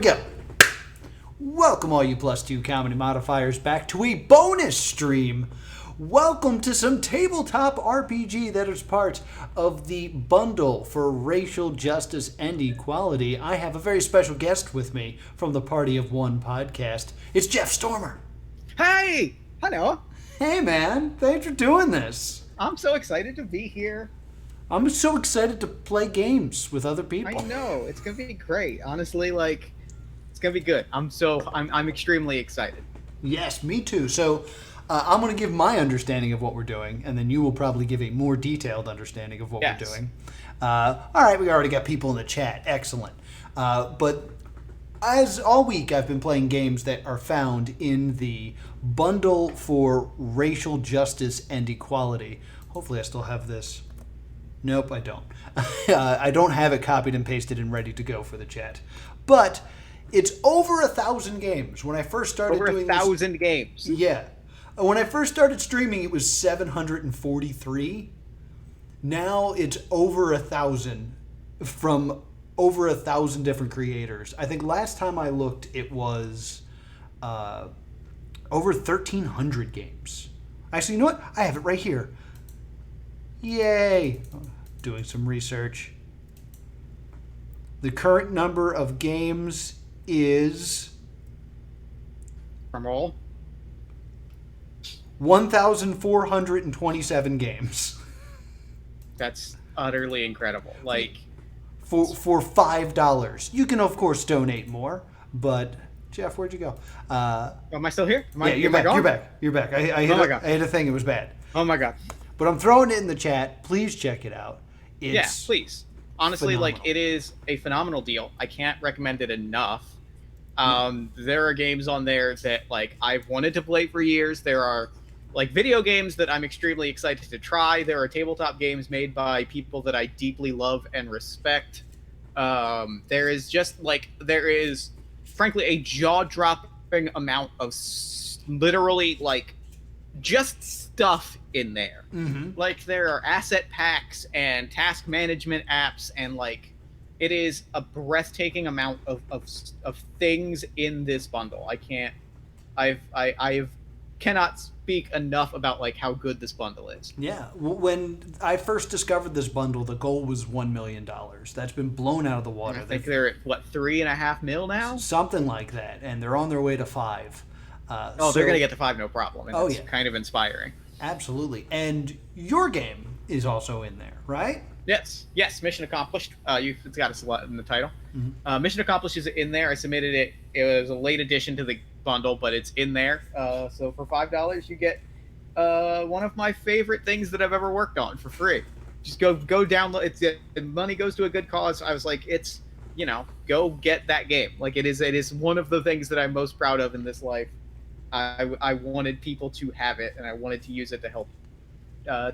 Go. Welcome all you plus two comedy modifiers back to a bonus stream. Welcome to some tabletop RPG that is part of the bundle for racial justice and equality. I have a very special guest with me from the Party of One podcast. It's Jeff Stormer. Hey! Hello. Hey man, thanks for doing this. I'm so excited to be here. I'm so excited to play games with other people. I know, it's gonna be great. Honestly, it's gonna be good. I'm extremely excited. Yes, me too. So I'm going to give my understanding of what we're doing, and then you will probably give a more detailed understanding of what we're doing. All right, we already got people in the chat. Excellent. But as all week, I've been playing games that are found in the bundle for racial justice and equality. Hopefully I still have this. Nope, I don't. I don't have it copied and pasted and ready to go for the chat. But it's over 1,000 games. When I first started doing this... Over 1,000 games. Yeah. When I first started streaming, it was 743. Now it's over 1,000 from over 1,000 different creators. I think last time I looked, it was over 1,300 games. Actually, you know what? I have it right here. Yay! Doing some research. The current number of games is... From all? 1,427 games. That's utterly incredible. For $5. You can, of course, donate more, but... Jeff, where'd you go? Am I still here? You're back. You're back. I hit a thing. It was bad. Oh my god. But I'm throwing it in the chat. Please check it out. It's please. Honestly, phenomenal. it is a phenomenal deal. I can't recommend it enough. There are games on there that, I've wanted to play for years. There are, video games that I'm extremely excited to try. There are tabletop games made by people that I deeply love and respect. There is frankly, a jaw-dropping amount of literally, just stuff in there. Mm-hmm. There are asset packs and task management apps, and it is a breathtaking amount of things in this bundle. I cannot speak enough about how good this bundle is. Yeah, when I first discovered this bundle, the goal was $1 million. That's been blown out of the water. I think they're at $3.5 million now, something like that, and they're on their way to $5 million. They're gonna get to $5 million, no problem. And it's kind of inspiring. Absolutely, and your game is also in there, right? Yes. Mission accomplished. It's got a slot in the title. Mm-hmm. Mission accomplished is in there. I submitted it. It was a late addition to the bundle, but it's in there. So for $5, you get one of my favorite things that I've ever worked on for free. Just go download. The money goes to a good cause. I was like, go get that game. It is one of the things that I'm most proud of in this life. I wanted people to have it, and I wanted to use it to help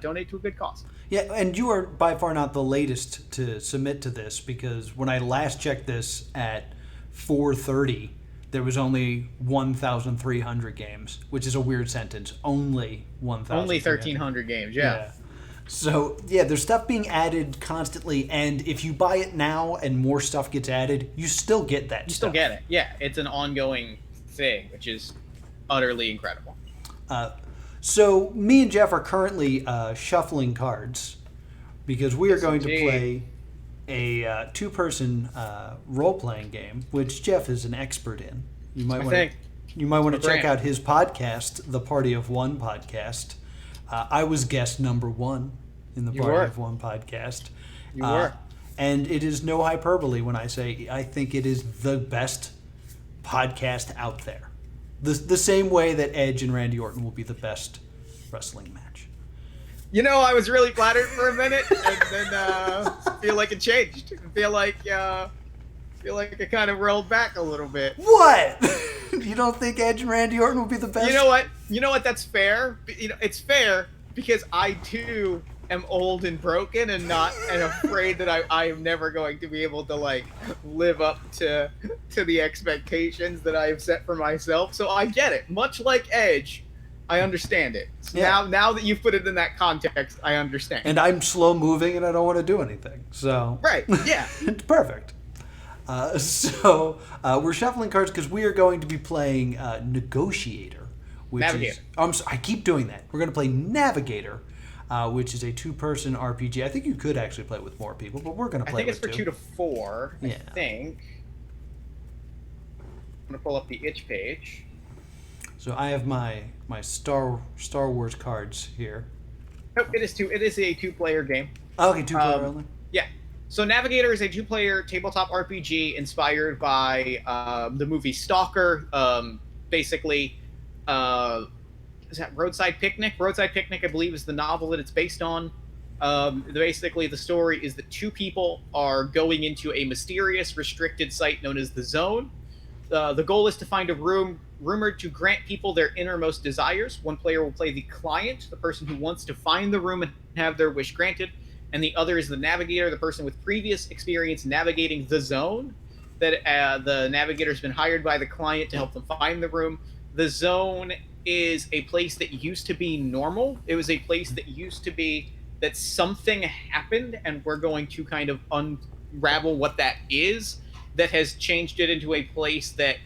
donate to a good cause. Yeah, and you are by far not the latest to submit to this, because when I last checked this at 4:30, there was only 1,300 games, which is a weird sentence. Only 1,000. Only 1,300 games, yeah. So, there's stuff being added constantly, and if you buy it now and more stuff gets added, you still get that stuff. You still get it, yeah. It's an ongoing thing, which is utterly incredible. So me and Jeff are currently shuffling cards because we are going to play a two-person role-playing game, which Jeff is an expert in. You might want to check out his podcast, the Party of One podcast. I was guest number 1 in the Party of One podcast. You were. And it is no hyperbole when I say I think it is the best podcast out there. The same way that Edge and Randy Orton will be the best wrestling match. I was really flattered for a minute, and then I feel like it changed. I feel like it kind of rolled back a little bit. What? You don't think Edge and Randy Orton will be the best? You know what? That's fair. It's fair because I too am old and broken and afraid that I am never going to be able to live up to the expectations that I have set for myself. So I get it. Much like Edge, I understand it. So now that you've put it in that context, I understand. And I'm slow moving and I don't want to do anything. So right, yeah. It's perfect. We're shuffling cards because we are going to be playing Negotiator, which Navigator. I keep doing that. We're going to play Navigator, which is a two-person RPG. I think you could actually play with more people, but we're going to play with two. I think it's for 2 to 4. Yeah. I think. I'm going to pull up the itch page. So I have my Star Wars cards here. Nope, it is 2. It is a 2-player game. Okay, two-player only. Yeah. So Navigator is a 2-player tabletop RPG inspired by the movie Stalker. Basically, is that Roadside Picnic? Roadside Picnic, I believe, is the novel that it's based on. Basically, the story is that 2 people are going into a mysterious, restricted site known as the Zone. The goal is to find a room rumored to grant people their innermost desires. One player will play the client, the person who wants to find the room and have their wish granted, and the other is the navigator, the person with previous experience navigating the zone. That the navigator has been hired by the client to help them find the room. The zone is a place that used to be normal. It was a place that used to be that something happened, and we're going to kind of unravel what that is, that has changed it into a place that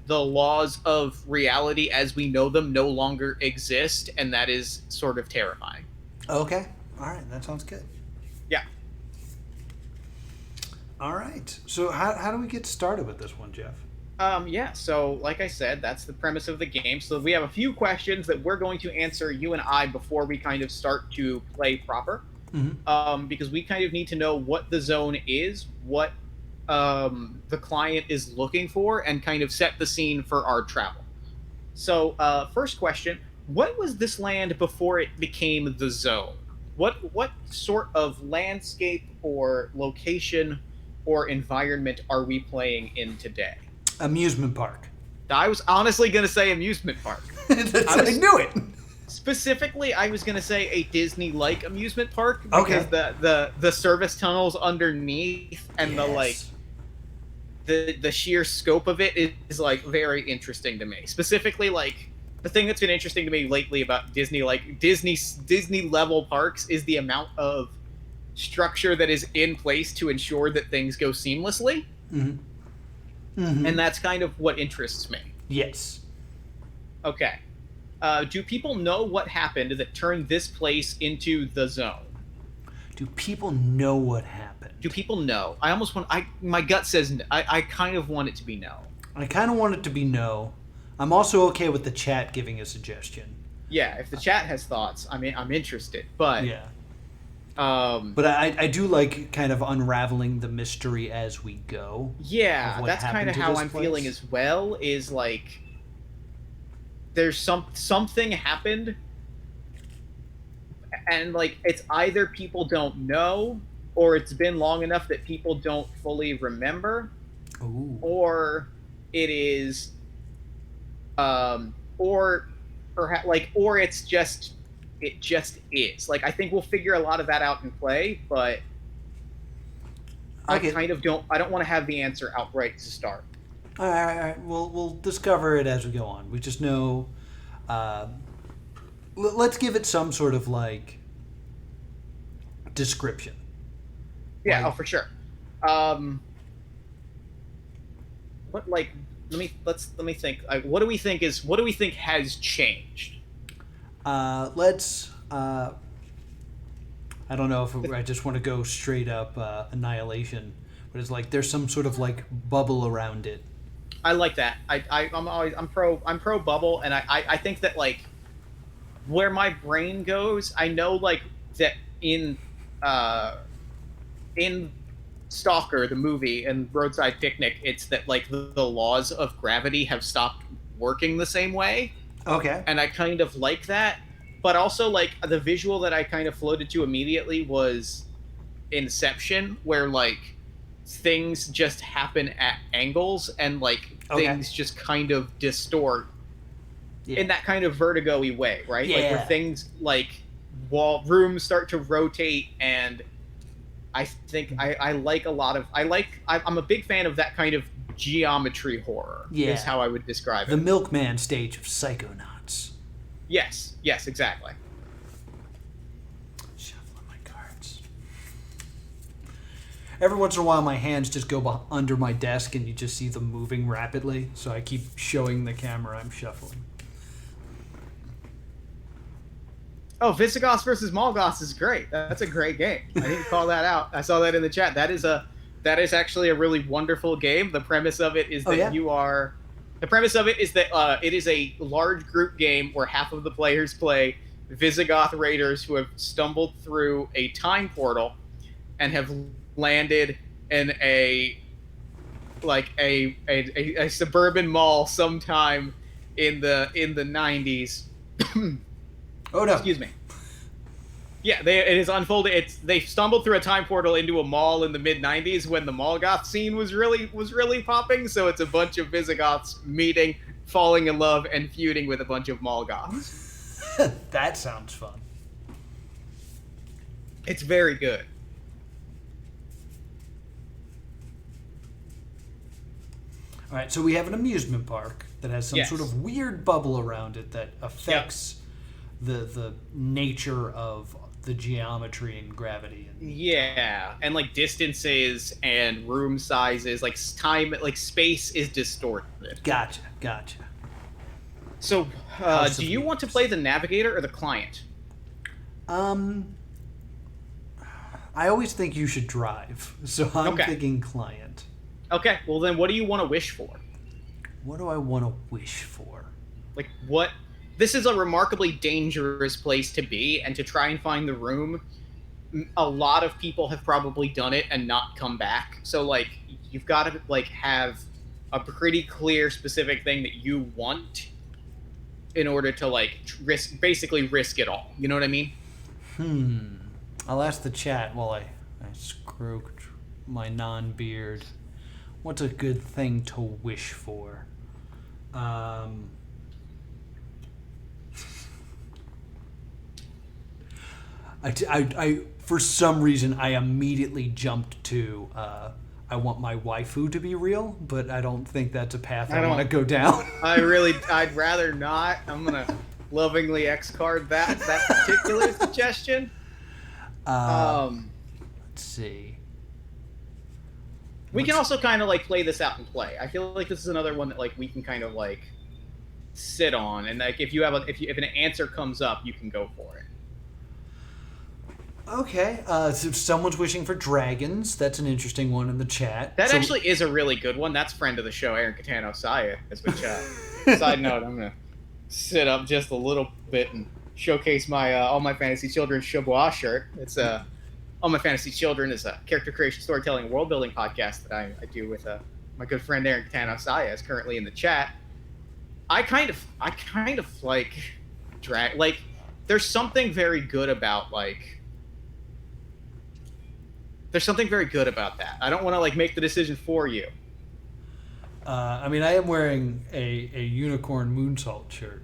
the laws of reality as we know them no longer exist, and that is sort of terrifying. Okay. All right. That sounds good. Yeah. All right. So how do we get started with this one, Jeff? Yeah, so like I said, that's the premise of the game. So we have a few questions that we're going to answer, you and I, before we kind of start to play proper. Mm-hmm. Because we kind of need to know what the zone is, what the client is looking for, and kind of set the scene for our travel. So, first question: what was this land before it became the zone? What sort of landscape or location or environment are we playing in today? Amusement park. I was honestly going to say amusement park. I knew it. Specifically, I was going to say a Disney-like amusement park because the service tunnels underneath and Yes. the sheer scope of it is like very interesting to me. Specifically, like the thing that's been interesting to me lately about Disney level parks is the amount of structure that is in place to ensure that things go seamlessly. Mm-hmm. Mm-hmm. And that's kind of what interests me. Yes. Okay. Do people know what happened that turned this place into the zone? Do people know what happened? Do people know? I almost want. My gut says. I kind of want it to be no. I kind of want it to be no. I'm also okay with the chat giving a suggestion. Yeah, if the chat has thoughts, I mean, I'm interested. But yeah. But I do like kind of unraveling the mystery as we go. Yeah, that's kind of how I'm feeling as well. Is like there's something happened, and like it's either people don't know, or it's been long enough that people don't fully remember, Ooh. or it is, or perhaps like, or it's just. It just is. Like, I think we'll figure a lot of that out in play, but okay. I don't want to have the answer outright to start. All right. We'll discover it as we go on. We just know. Let's give it some sort of like description. Yeah. For sure. What like? Let me think. What do we think has changed? Let's. I don't know if I just want to go straight up annihilation, but it's like there's some sort of like bubble around it. I like that. I'm pro bubble, and I think that like where my brain goes, I know like that in Stalker the movie and Roadside Picnic, it's that like the laws of gravity have stopped working the same way. Okay. And I kind of like that. But also, like, the visual that I kind of floated to immediately was Inception, where, like, things just happen at angles and, like, things just kind of distort in that kind of vertigo-y way, right? Yeah. Like, where things, like, rooms start to rotate, and I think I like a lot of... I'm a big fan of that kind of geometry horror, is how I would describe it. The Milkman stage of Psychonauts. Yes, exactly. Shuffling my cards. Every once in a while, my hands just go under my desk, and you just see them moving rapidly. So I keep showing the camera I'm shuffling. Oh, Visigoths versus Molgoths is great. That's a great game. I didn't call that out. I saw that in the chat. That is actually a really wonderful game. The premise of it is that the premise of it is that it is a large group game where half of the players play Visigoth raiders who have stumbled through a time portal and have landed in a suburban mall sometime in the 90s. Oh no! Excuse me. Yeah, it is unfolded. They stumbled through a time portal into a mall in the mid '90s when the Molgoth scene was really popping. So it's a bunch of Visigoths meeting, falling in love, and feuding with a bunch of Molgoths. That sounds fun. It's very good. All right, so we have an amusement park that has some sort of weird bubble around it that affects the nature of the geometry and gravity. And like distances and room sizes, like time, like space is distorted. Gotcha. So, do you want to play the Navigator or the client? I always think you should drive, so I'm thinking client. Okay, well then what do you want to wish for? What do I want to wish for? Like, what? This is a remarkably dangerous place to be, and to try and find the room, a lot of people have probably done it and not come back. So, like, you've got to, like, have a pretty clear, specific thing that you want in order to, like, risk it all. You know what I mean? I'll ask the chat while I stroke my non-beard. What's a good thing to wish for? I for some reason I immediately jumped to I want my waifu to be real, but I don't think that's a path I want to go down. I'd rather not. I'm gonna lovingly X-card that particular suggestion. Let's see. We can also kind of like play this out and play. I feel like this is another one that like we can kind of like sit on, and like if an answer comes up, you can go for it. Okay, so someone's wishing for dragons. That's an interesting one in the chat. That actually is a really good one. That's friend of the show, Aaron Catano Saya. Side note, I'm gonna sit up just a little bit and showcase my All My Fantasy Children Shubois shirt. It's All My Fantasy Children is a character creation, storytelling, world building podcast that I do with my good friend Aaron Catano Saya. Is currently in the chat. I kind of like drag. Like, there's something very good about like. There's something very good about that. I don't want to like make the decision for you. I mean, I am wearing a unicorn moonsault shirt.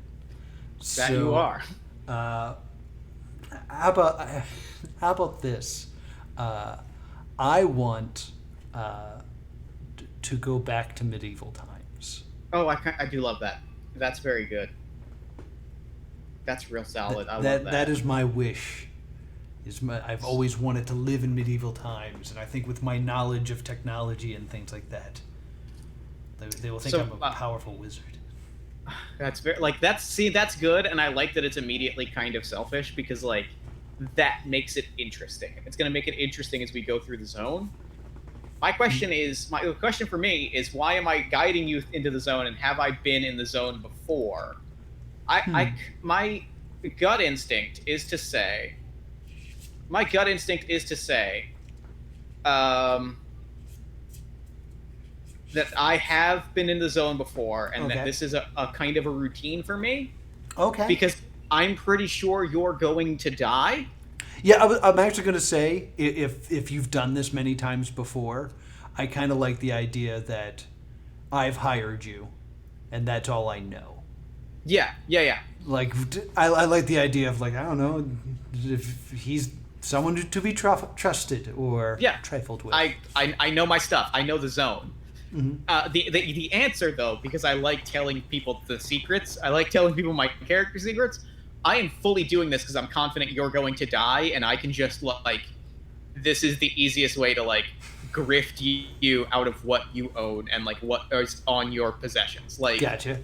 That you are. How about this? I want to go back to medieval times. Oh, I do love that. That's very good. That's real solid. I love that. That is my wish. I've always wanted to live in medieval times, and I think with my knowledge of technology and things like that, they will think I'm a powerful wizard. That's that's good, and I like that it's immediately kind of selfish because like that makes it interesting. It's going to make it interesting as we go through the zone. My question for me is, why am I guiding you into the zone, and have I been in the zone before? My gut instinct is to say. That I have been in the zone before, and that this is a kind of a routine for me. Okay. Because I'm pretty sure you're going to die. Yeah, I'm actually going to say, if you've done this many times before, I kind of like the idea that I've hired you, and that's all I know. Yeah. Like, I like the idea of, like, I don't know, if he's someone to be trusted or trifled with. I know my stuff. I know the zone. Mm-hmm. The answer, though, because I like telling people the secrets, I like telling people my character secrets, I am fully doing this because I'm confident you're going to die, and I can just, like, this is the easiest way to, like, grift you out of what you own and like what is on your possessions. Like, Gotcha.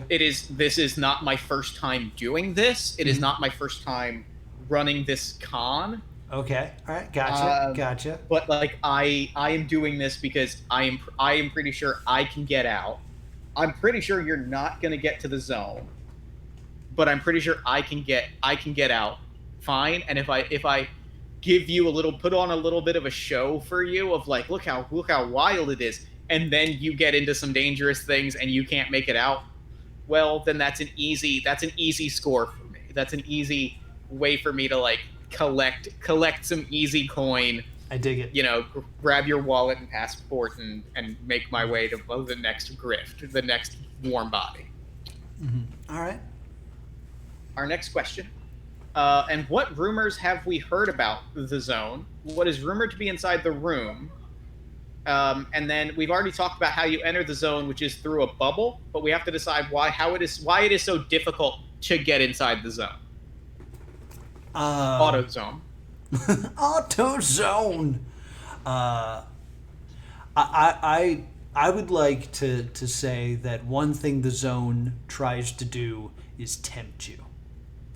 this is not my first time doing this. It is Mm-hmm. not my first time running this con. Okay. All right. Gotcha. But like I am doing this because I am pretty sure I can get out. I'm pretty sure you're not gonna get to the zone, but I'm pretty sure I can get out fine. And if I give you put on a little bit of a show for you of like, look how wild it is, and then you get into some dangerous things and you can't make it out, well, then that's an easy score for me. That's an easy way for me to like collect some easy coin. I dig it. You know, grab your wallet and passport and make my way to the next grift, the next warm body. Mm-hmm. All right. Our next question. And what rumors have we heard about the zone? What is rumored to be inside the room? And then we've already talked about how you enter the zone, which is through a bubble, but we have to decide why it is so difficult to get inside the zone. Auto zone. Auto zone. I would like to say that one thing the zone tries to do is tempt you.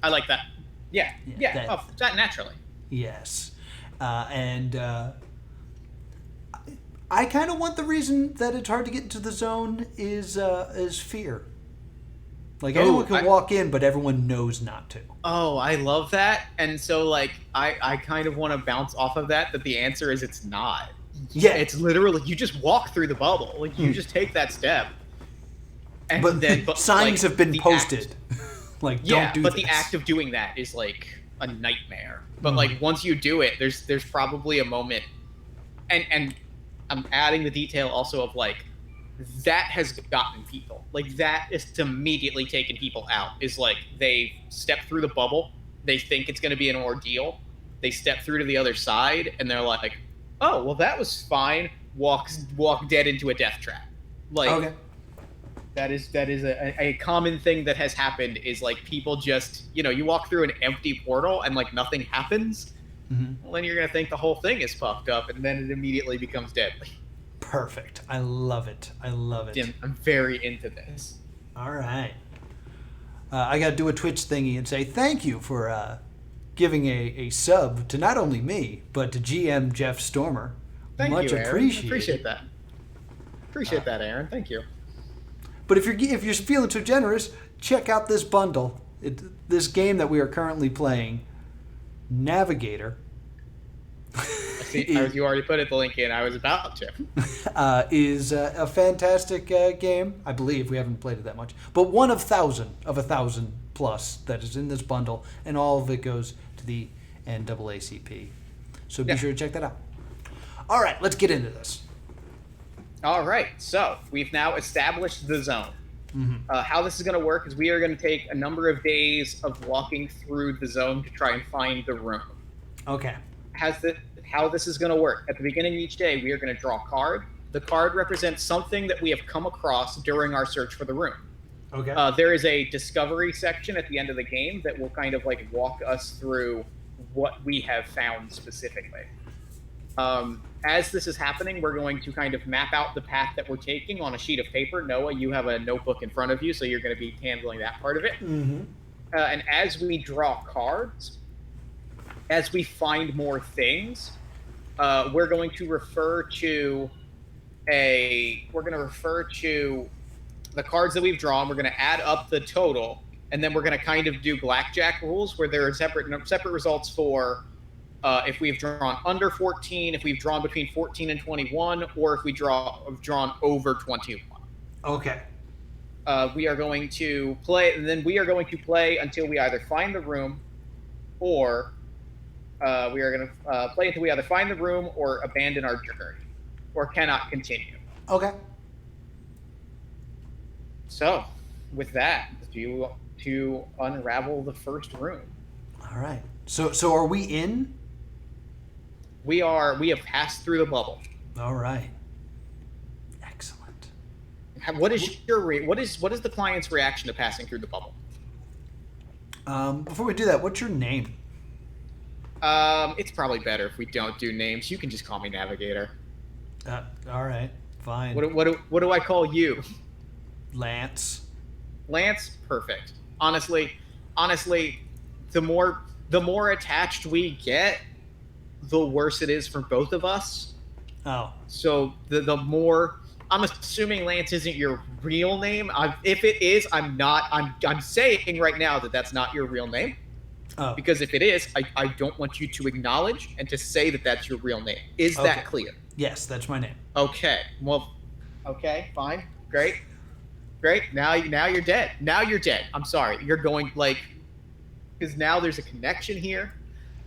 I like that. Yeah. That naturally. Yes, and I kind of want the reason that it's hard to get into the zone is fear. Like anyone can walk in, but everyone knows not to. Oh, I love that. And so like I kind of want to bounce off of that the answer is it's not. Yeah. It's literally you just walk through the bubble. Like you just take that step. And but signs have been posted. Like don't do but this. The act of doing that is like a nightmare. But like once you do it, there's probably a moment and I'm adding the detail also of like that has gotten people. Like that is immediately taken people out. Is like they step through the bubble, they think it's going to be an ordeal, they step through to the other side, and they're like, "Oh, well, that was fine." Walk dead into a death trap. Like okay. That is a common thing that has happened. Is like people just you walk through an empty portal and like nothing happens. Mm-hmm. Well, then you're gonna think the whole thing is fucked up, and then it immediately becomes deadly. Perfect. I love it. I'm very into this. All right. I got to do a Twitch thingy and say thank you for giving a sub to not only me, but to GM Jeff Stormer. Thank Much you, Aaron. appreciated. Appreciate that. Appreciate that, Aaron. Thank you. But if you're feeling so generous, check out this bundle. This game that we are currently playing, Navigator. You already put the link in. I was about to. Is a fantastic game. I believe we haven't played it that much, but one of 1,000 plus that is in this bundle, and all of it goes to the NAACP. So be sure to check that out. All right, let's get into this. All right, so we've now established the zone. Mm-hmm. How this is going to work is we are going to take a number of days of walking through the zone to try and find the room. Okay. How this is going to work. At the beginning of each day, we are going to draw a card. The card represents something that we have come across during our search for the room. Okay. There is a discovery section at the end of the game that will kind of like walk us through what we have found specifically. As this is happening, we're going to kind of map out the path that we're taking on a sheet of paper. Noah, you have a notebook in front of you, so you're going to be handling that part of it. Mm-hmm. And as we draw cards, as we find more things, we're going to refer to the cards that we've drawn. We're going to add up the total, and then we're going to kind of do blackjack rules where there are separate results for if we've drawn under 14, if we've drawn between 14 and 21, or if we've drawn over 21. Okay. We are going to play, and then we are going to play until we either find the room, or we are going to play until we either find the room or abandon our journey, or cannot continue. Okay. So, with that, do you want to unravel the first room? All right. So are we in? We have passed through the bubble. All right. Excellent. What is the client's reaction to passing through the bubble? Before we do that, what's your name? It's probably better if we don't do names. You can just call me Navigator. All right, fine. What do I call you? Lance. Lance, perfect. Honestly, the more attached we get, the worse it is for both of us. Oh, So the more I'm assuming Lance isn't your real name. If it is, I'm saying right now that that's not your real name, oh, because if it is, I don't want you to acknowledge and to say that that's your real name. Is okay. that clear? Yes, that's my name. Okay. Well, okay, fine, great, great. Now you're dead. Now you're dead. I'm sorry. You're going like because now there's a connection here.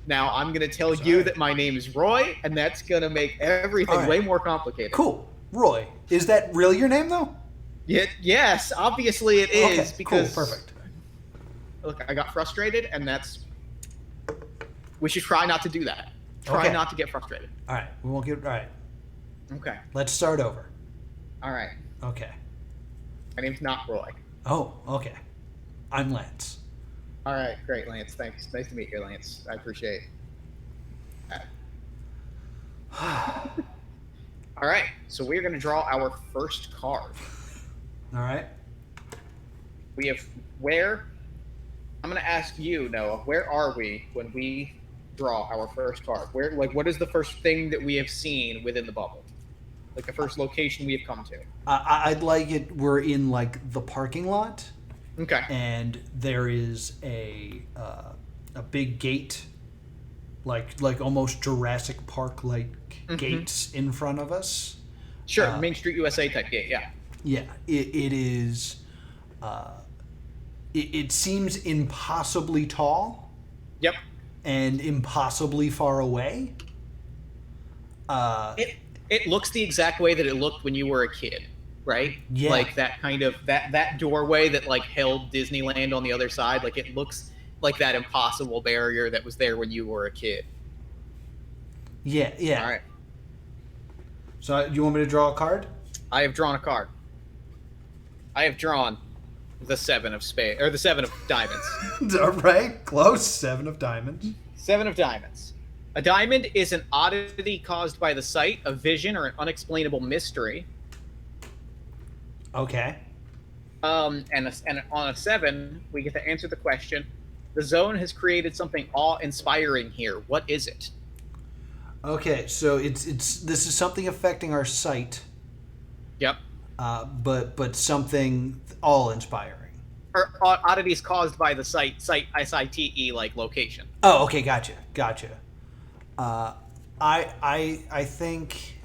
Now I'm gonna tell you that my name is Roy, and that's gonna make All everything right. way more complicated. Cool. Roy. Is that really your name though? Yes, obviously it is Okay. because Cool. Perfect. look, I got frustrated, and that's we should try not to do that. Try Okay. not to get frustrated. All right. We won't get. All right. Okay. Let's start over. All right. Okay. My name's not Roy. Oh. Okay. I'm Lance. All right, great, Lance. Thanks. Nice to meet you, Lance. I appreciate that. All right, so we're going to draw our first card. All right. We have where. I'm going to ask you, Noah. Where are we when we draw our first card? Where, like, what is the first thing that we have seen within the bubble? Like the first location we have come to. I'd like it. We're in like the parking lot. Okay. And there is a big gate, like almost Jurassic Park like gates in front of us. Sure, Main Street USA type gate. Yeah. Yeah, it is. It seems impossibly tall. Yep. And impossibly far away. It looks the exact way that it looked when you were a kid. Right? Yeah. Like that kind of that doorway that like held Disneyland on the other side. Like it looks like that impossible barrier that was there when you were a kid. Yeah, yeah. All right. So you want me to draw a card? I have drawn a card. I have drawn the 7 of spades or the 7 of diamonds. All right, close. 7 of diamonds. 7 of diamonds. A diamond is an oddity caused by the sight, a vision, or an unexplainable mystery. Okay. And on a 7, we get to answer the question: the zone has created something awe-inspiring here. What is it? Okay, so it's this is something affecting our sight. Yep. But something awe-inspiring. Or oddities caused by the site SITE like location. Oh, okay, gotcha. I think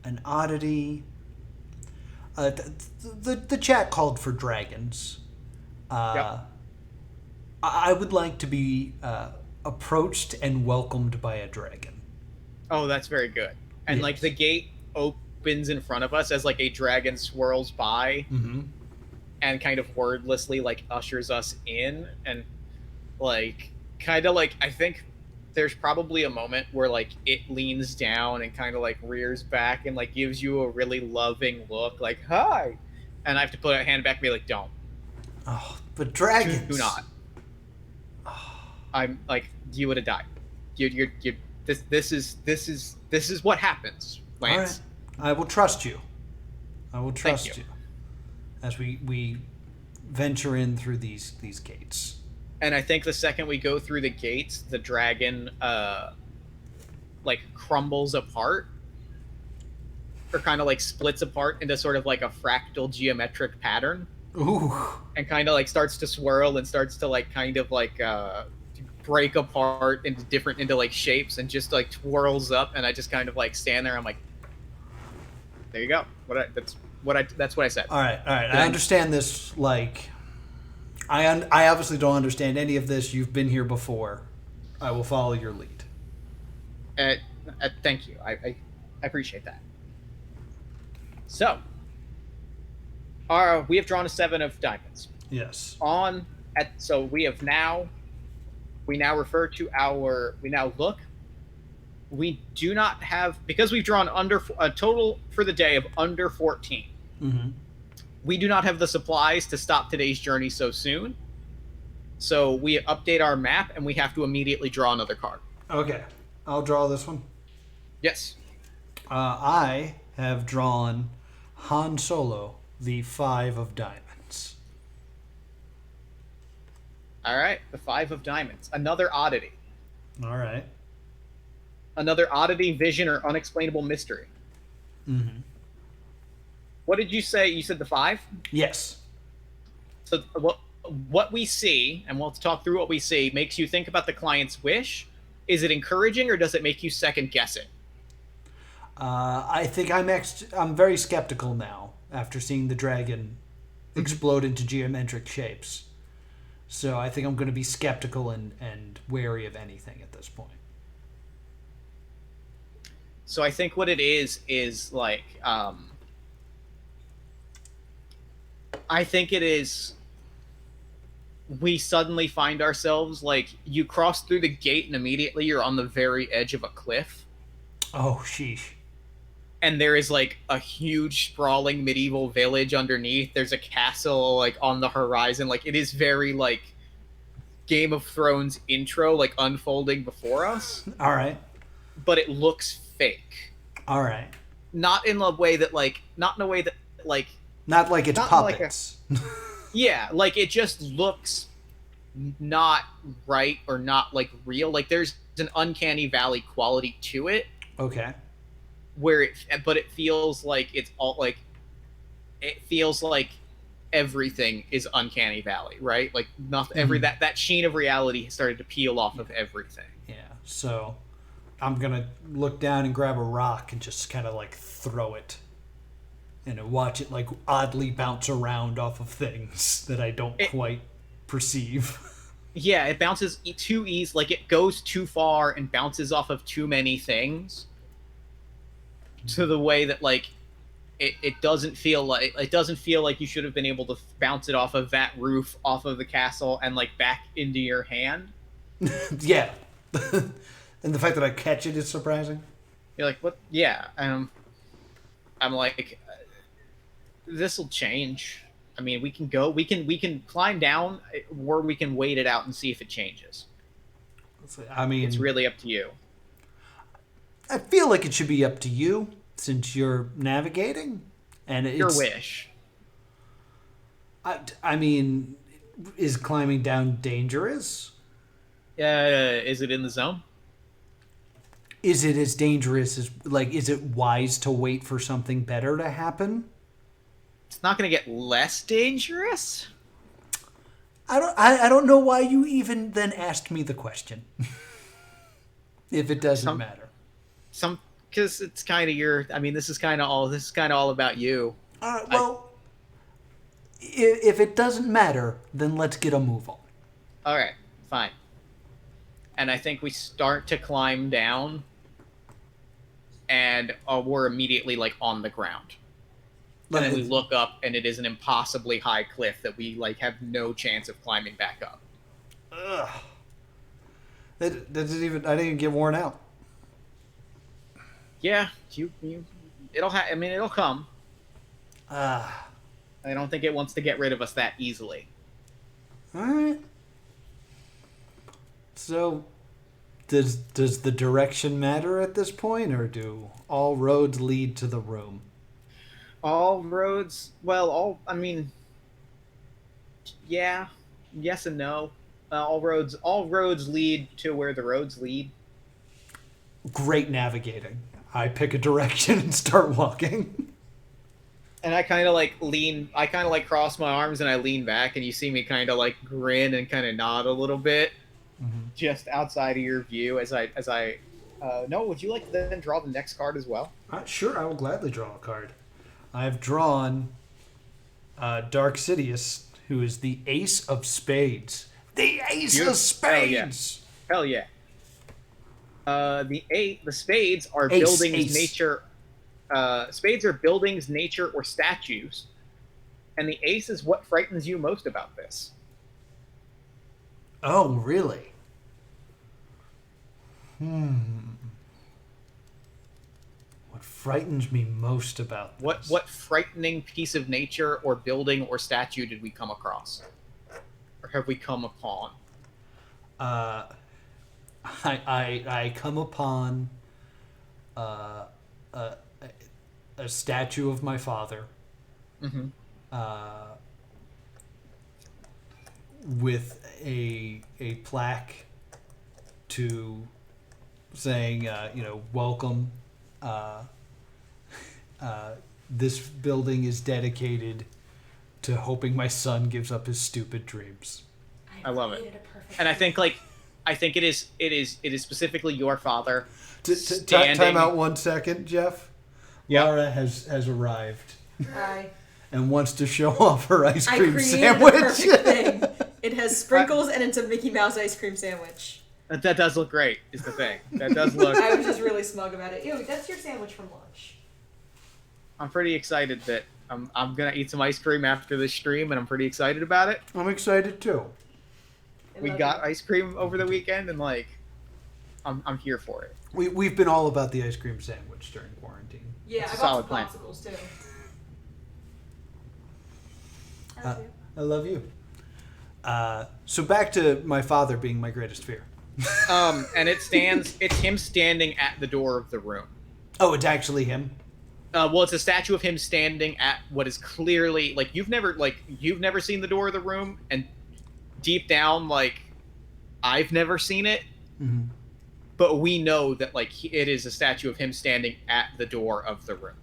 an oddity. The chat called for dragons. Yep. I would like to be approached and welcomed by a dragon. Oh, that's very good. And Yes. like the gate opens in front of us as like a dragon swirls by and kind of wordlessly like ushers us in, and like kind of like I think there's probably a moment where like it leans down and kind of like rears back and like gives you a really loving look like hi, and I have to put a hand back and be like don't. Oh, but dragons. Do not. I'm like you would have died. You this is what happens, Lance. All right. I will trust you. I will trust Thank you as we venture in through these gates. And I think the second we go through the gates, the dragon like crumbles apart, or kind of like splits apart into sort of like a fractal geometric pattern. Ooh. And kind of like starts to swirl and starts to like kind of like break apart into like shapes and just like twirls up, and I just kind of like stand there. I'm like, there you go. That's what I said. All right. I understand this. Like, I obviously don't understand any of this. You've been here before. I will follow your lead. Thank you. I appreciate that. So, we have drawn a 7 of diamonds. Yes. So we now refer to we now look. We do not have, because we've drawn under a total for the day of under 14. Mm-hmm. We do not have the supplies to stop today's journey so soon. So we update our map and we have to immediately draw another card. Okay. I'll draw this one. Yes. I have drawn Han Solo, the Five of Diamonds. All right. The Five of Diamonds. Another oddity. All right. Another oddity, vision, or unexplainable mystery. Mm-hmm. What did you say? You said the five? Yes. So what we see, and we'll talk through what we see, makes you think about the client's wish. Is it encouraging or does it make you second guess it? I think I'm very skeptical now after seeing the dragon explode into geometric shapes. So I think I'm going to be skeptical and wary of anything at this point. So I think what it is like I think it is we suddenly find ourselves like you cross through the gate and immediately you're on the very edge of a cliff Oh, sheesh. and there is like a huge sprawling medieval village underneath. There's a castle like on the horizon. Like it is very like Game of Thrones intro like unfolding before us, All right. but it looks fake. All right. Not in a way that like not in a way that like Not like it's not puppets. like yeah, like it just looks not right or not like real. Like there's an uncanny valley quality to it Okay. where but it feels like it's all like it feels like everything is uncanny valley, right? Like nothing that sheen of reality has started to peel off of everything. Yeah. So I'm going to look down and grab a rock and just kind of like throw it and watch it like oddly bounce around off of things that I don't quite perceive. Yeah, it bounces too easy, like it goes too far and bounces off of too many things to the way that like it doesn't feel like you should have been able to bounce it off of that roof, off of the castle, and like back into your hand. Yeah. And the fact that I catch it is surprising. You're like, what? Yeah. I'm like, this will change. I mean, we can climb down, or we can wait it out and see if it changes. I mean, It's really up to you. I feel like it should be up to you since you're navigating, and it's Your wish. I mean, is climbing down dangerous? Is it in the zone? Is it as dangerous as like? Is it wise to wait for something better to happen? It's not going to get less dangerous. I don't know why you even then asked me the question. If it doesn't matter. Because it's kind of your. I mean, this is kind of all about you. Well, if it doesn't matter, then let's get a move on. All right, fine. And I think we start to climb down, and we're immediately like on the ground. And then we look up, and it is an impossibly high cliff that we like have no chance of climbing back up. Ugh. That doesn't even. I didn't even get worn out. Yeah, I mean, it'll come. I don't think it wants to get rid of us that easily. All right. So, does the direction matter at this point, or do all roads lead to the room? All roads, well, I mean, yeah, yes and no. All roads lead to where the roads lead. Great navigating. I pick a direction and start walking. And I kind of like cross my arms and I lean back, and you see me kind of like grin and kind of nod a little bit, just outside of your view as I. No, would you like to then draw the next card as well? Sure, I will gladly draw a card. I've drawn Dark Sidious, who is the Ace of Spades. The Ace of Spades! Hell yeah. The spades are buildings, nature. Spades are buildings, nature, or statues, and the ace is what frightens you most about this. Oh, really? What frightens me most about this? What frightening piece of nature or building or statue did we come across, or have we come upon? I come upon a, a statue of my father, Mm-hmm. with a plaque to saying, welcome. This building is dedicated to hoping my son gives up his stupid dreams. I love it, and I think it is specifically your father. Time out 1 second, Jeff. Yep. Laura has arrived. Hi. And wants to show off her ice cream I created sandwich. the perfect thing. It has sprinkles and it's a Mickey Mouse ice cream sandwich. That does look great, is the thing. That does look... I was just really smug about it. Ew, that's your sandwich from lunch. I'm pretty excited that I'm going to eat some ice cream after this stream, and I'm pretty excited about it. I'm excited too. We got ice cream over the weekend, and I'm here for it. We've been all about the ice cream sandwich during quarantine. Yeah, That's I a got solid some plan. popsicles too. I love you. So back to my father being my greatest fear. And it's him standing at the door of the room. Oh, it's actually him? Well, it's a statue of him standing at what is clearly you've never seen the door of the room, and deep down I've never seen it. Mm-hmm. But we know that it is a statue of him standing at the door of the room.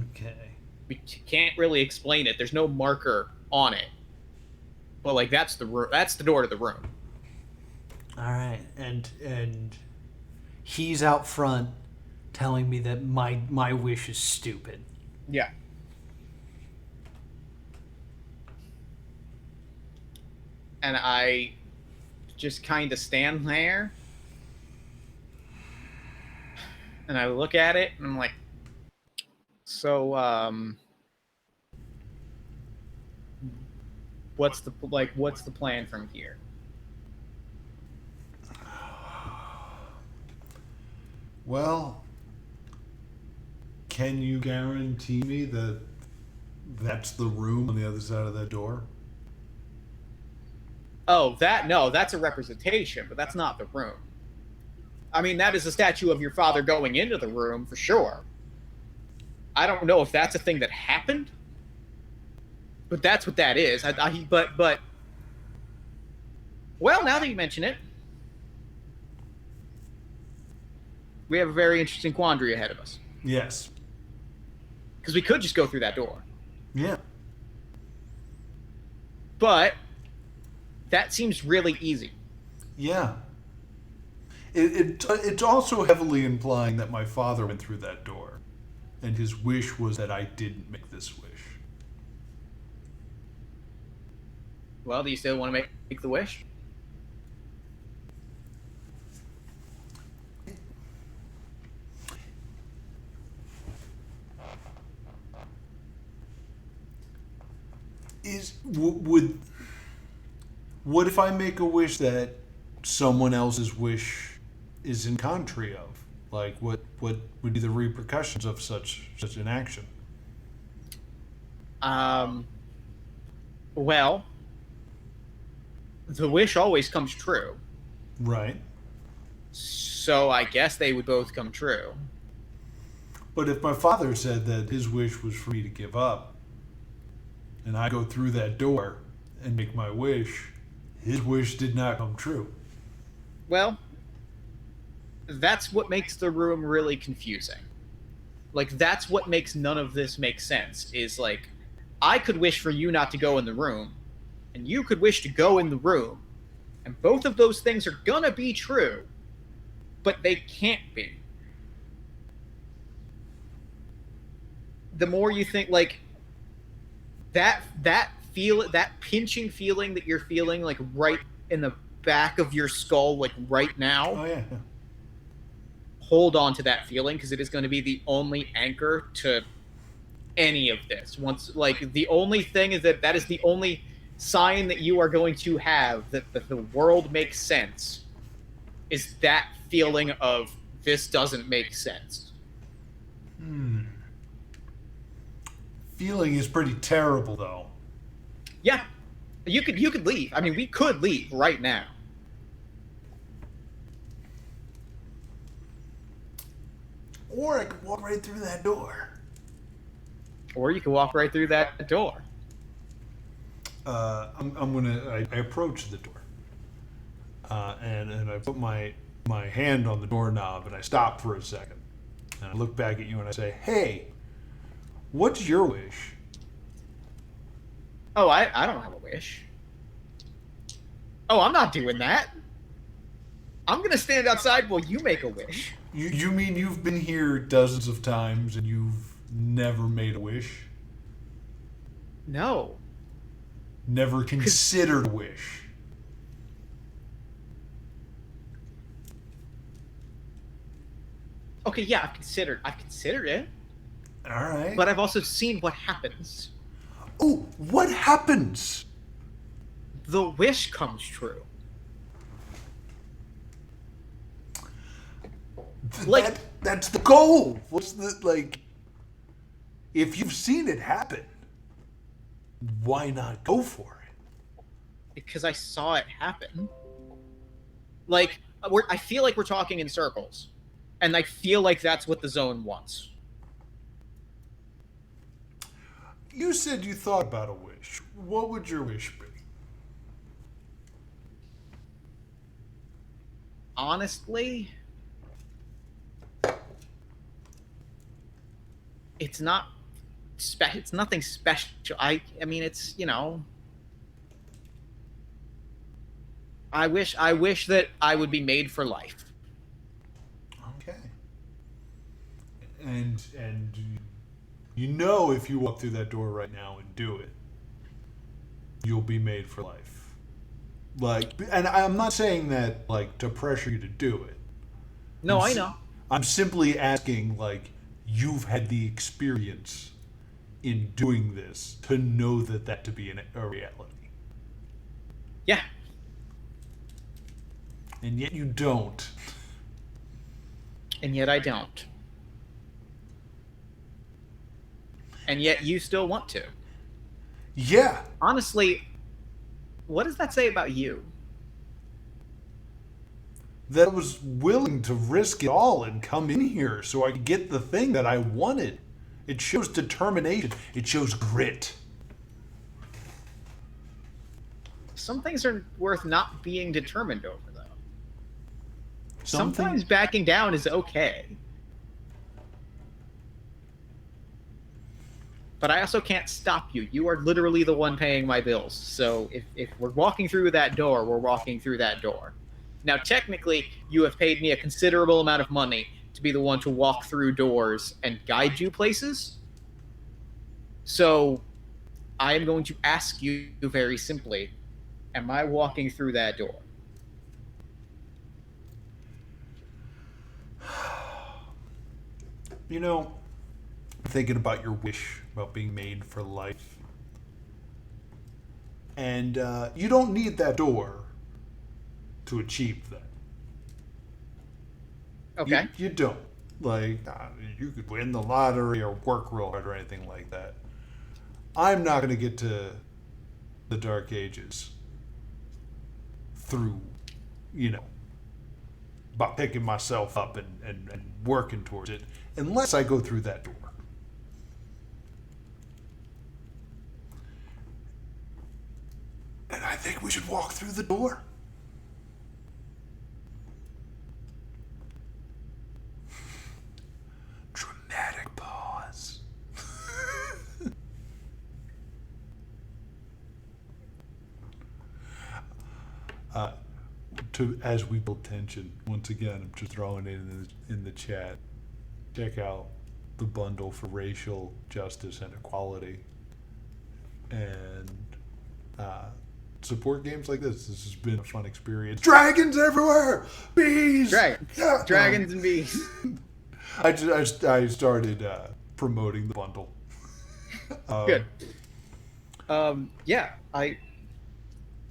Okay. We can't really explain it. There's no marker on it. But that's the room. That's the door to the room. All right, and he's out front telling me that my wish is stupid. Yeah. And I just kind of stand there, and I look at it, and I'm like, so, what's the plan from here? Well, can you guarantee me that that's the room on the other side of that door? Oh, that's a representation, but that's not the room. I mean, that is a statue of your father going into the room, for sure. I don't know if that's a thing that happened, but that's what that is. But well, now that you mention it, we have a very interesting quandary ahead of us. Yes. Because we could just go through that door. Yeah. But that seems really easy. Yeah. It's also heavily implying that my father went through that door, and his wish was that I didn't make this wish. Well, do you still want to make the wish? What if I make a wish that someone else's wish is in contrary of? What would be the repercussions of such an action? Well, the wish always comes true. Right. So I guess they would both come true. But if my father said that his wish was for me to give up, and I go through that door and make my wish, his wish did not come true. Well, that's what makes the room really confusing. That's what makes none of this make sense, is I could wish for you not to go in the room, and you could wish to go in the room, and both of those things are gonna be true, but they can't be. The more you think, that pinching feeling that you're feeling right in the back of your skull right now. Oh yeah. Hold on to that feeling, because it is going to be the only anchor to any of this. Once the only thing is that is the only sign that you are going to have that the world makes sense, is that feeling of this doesn't make sense. Feeling is pretty terrible, though. Yeah, you could leave. I mean, we could leave right now. Or I could walk right through that door. Or you can walk right through that door. I approach the door. And I put my hand on the doorknob and I stop for a second. And I look back at you and I say, hey, what's your wish? Oh, I don't have a wish. Oh, I'm not doing that. I'm going to stand outside while you make a wish. You mean you've been here dozens of times and you've never made a wish? No. Never considered a wish? Okay, yeah, I've considered it. All right. But I've also seen what happens. Oh, what happens? The wish comes true. That's the goal. What's the, like, if you've seen it happen, why not go for it? Because I saw it happen. Like, I feel like we're talking in circles. And I feel like that's what the zone wants. You said you thought about a wish. What would your wish be? Honestly, it's not it's nothing special. I mean, it's, you know, I wish that I would be made for life. Okay. And you know, if you walk through that door right now and do it, you'll be made for life. Like, and I'm not saying that like to pressure you to do it. No, I know. I'm simply asking, like, you've had the experience in doing this to know that to be a reality. Yeah. And yet you don't. And yet I don't. And yet you still want to. Yeah. Honestly, what does that say about you? That I was willing to risk it all and come in here so I could get the thing that I wanted. It shows determination. It shows grit. Some things are worth not being determined over, though. Something- Sometimes backing down is okay. But I also can't stop you. You are literally the one paying my bills. So if we're walking through that door, we're walking through that door. Now, technically, you have paid me a considerable amount of money to be the one to walk through doors and guide you places. So I am going to ask you very simply, am I walking through that door? You know, thinking about your wish about being made for life. And you don't need that door to achieve that. Okay. You don't. Like, you could win the lottery or work real hard or anything like that. I'm not going to get to the Dark Ages through, you know, by picking myself up and working towards it, unless I go through that door. And I think we should walk through the door. Dramatic pause. As we build tension, once again, I'm just throwing it in the chat. Check out the bundle for racial justice and equality, and support games like this. This has been a fun experience. Dragons everywhere, bees, Dragons and bees. I started promoting the bundle. Good. Yeah.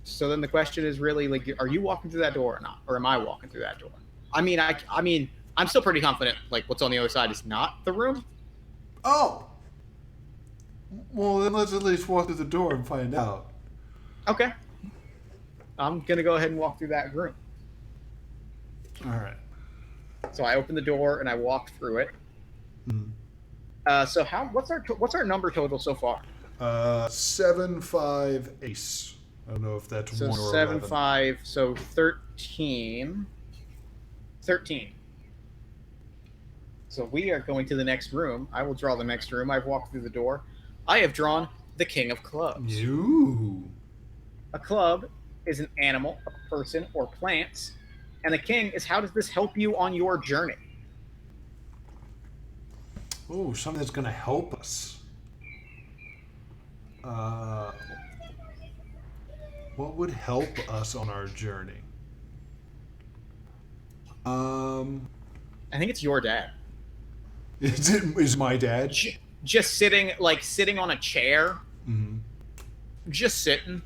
So then the question is really, like, are you walking through that door or not, or am I walking through that door? I mean, I'm still pretty confident. Like, what's on the other side is not the room. Oh. Well, then let's at least walk through the door and find out. Okay. I'm gonna go ahead and walk through that room. All right. So I open the door and I walk through it. So what's our number total so far? 7-5 ace. I don't know if that's So 1 or 7, 11. 5, so 13. 13. So we are going to the next room. I will draw the next room. I've walked through the door. I have drawn the King of Clubs. You. A club is an animal, a person, or plants. And the king is how does this help you on your journey? Oh, something that's going to help us. What would help us on our journey? I think it's your dad. Is my dad? Just sitting on a chair. Mm-hmm. Just sitting.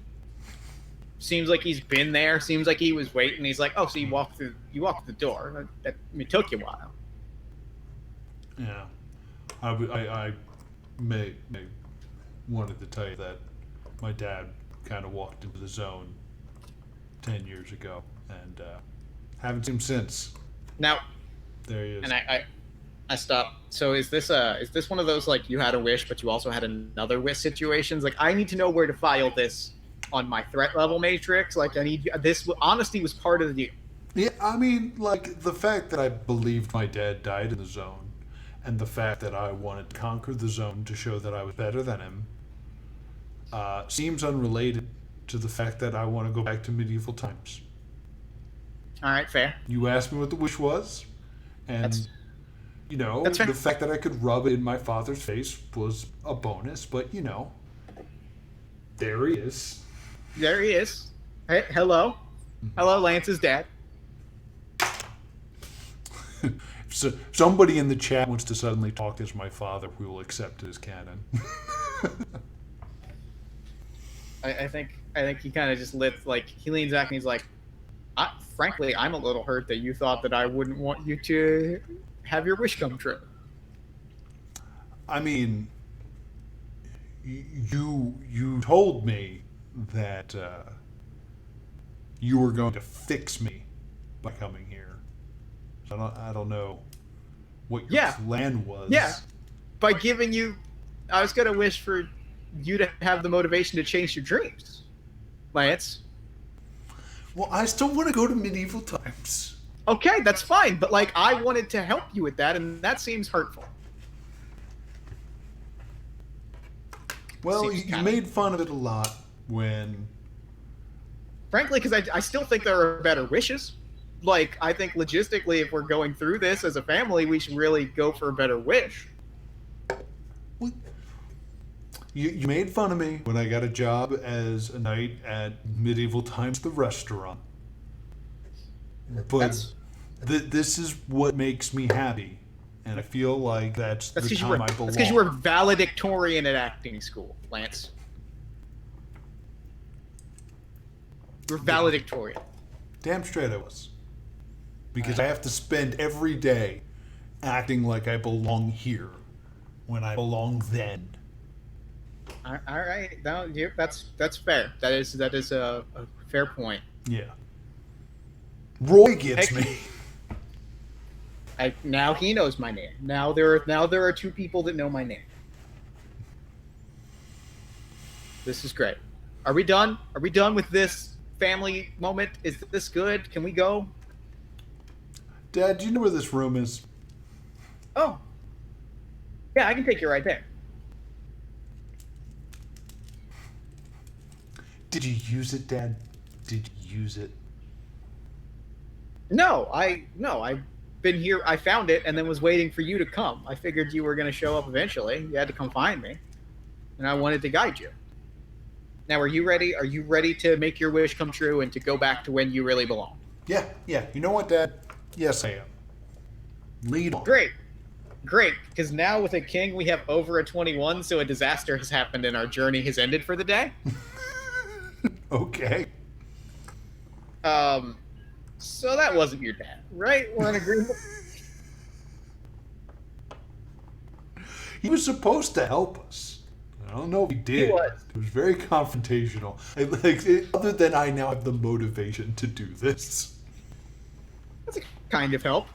Seems like he's been there. Seems like he was waiting. He's like, oh, so you walked through the door. It took you a while. Yeah. I may wanted to tell you that my dad kind of walked into the zone 10 years ago, and haven't seen him since. Now, there he is. And I stopped. So is this one of those like you had a wish but you also had another wish situations? Like I need to know where to file this on my threat level matrix. Like I need this. Honesty was part of the deal. Yeah, I mean, like the fact that I believed my dad died in the zone, and the fact that I wanted to conquer the zone to show that I was better than him, seems unrelated to the fact that I want to go back to medieval times. All right, fair. You asked me what the wish was, and the fact that I could rub it in my father's face was a bonus. But there he is. There he is. Hey, hello, Lance's dad. So somebody in the chat wants to suddenly talk as my father, we will accept it as canon. I think he kind of just he leans back and he's like, frankly, I'm a little hurt that you thought that I wouldn't want you to have your wish come true. I mean, you told me that you were going to fix me by coming here. So I don't know what your plan was. Yeah, by giving you, I was gonna wish for you to have the motivation to chase your dreams, Lance. Well, I still want to go to medieval times. Okay, that's fine, but I wanted to help you with that, and that seems hurtful. Well, you made fun of it a lot when... Frankly, because I still think there are better wishes. I think logistically, if we're going through this as a family, we should really go for a better wish. What? You made fun of me when I got a job as a knight at Medieval Times, the restaurant. But this is what makes me happy. And I feel like that's the time I belong. That's because you were valedictorian at acting school, Lance. You were valedictorian. Damn straight I was. Because I have to spend every day acting like I belong here when I belong then. All right, no, that's fair. That is a fair point. Yeah. Roy gets me. Now he knows my name. Now there are two people that know my name. This is great. Are we done? Are we done with this family moment? Is this good? Can we go? Dad, do you know where this room is? Oh. Yeah, I can take you right there. Did you use it, Dad? Did you use it? No, I've been here. I found it and then was waiting for you to come. I figured you were going to show up eventually. You had to come find me, and I wanted to guide you. Now, are you ready? Are you ready to make your wish come true and to go back to when you really belong? Yeah. You know what, Dad? Yes, I am. Lead on. Great. Because now with a king, we have over a 21, so a disaster has happened and our journey has ended for the day. Okay. So that wasn't your dad, right? We're in agreement. He was supposed to help us. I don't know if he did. He was. It was very confrontational. Other than I now have the motivation to do this. That's a kind of help.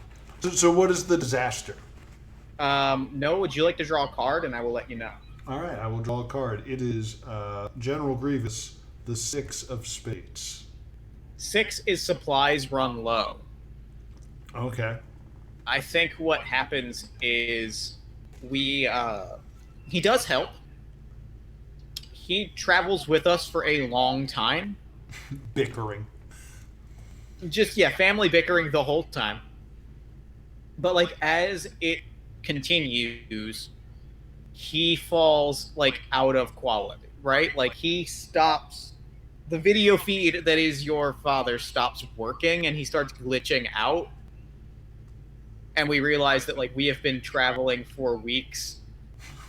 So what is the disaster? No, would you like to draw a card, and I will let you know. All right, I will draw a card. It is General Grievous, the 6 of spades. 6 is supplies run low. Okay. I think what happens is he does help. He travels with us for a long time. Bickering. Just, yeah, family bickering the whole time. But, like, as it continues, he falls, like, out of quality, right? Like, he stops. The video feed that is your father stops working, and he starts glitching out. And we realize that, like, we have been traveling for weeks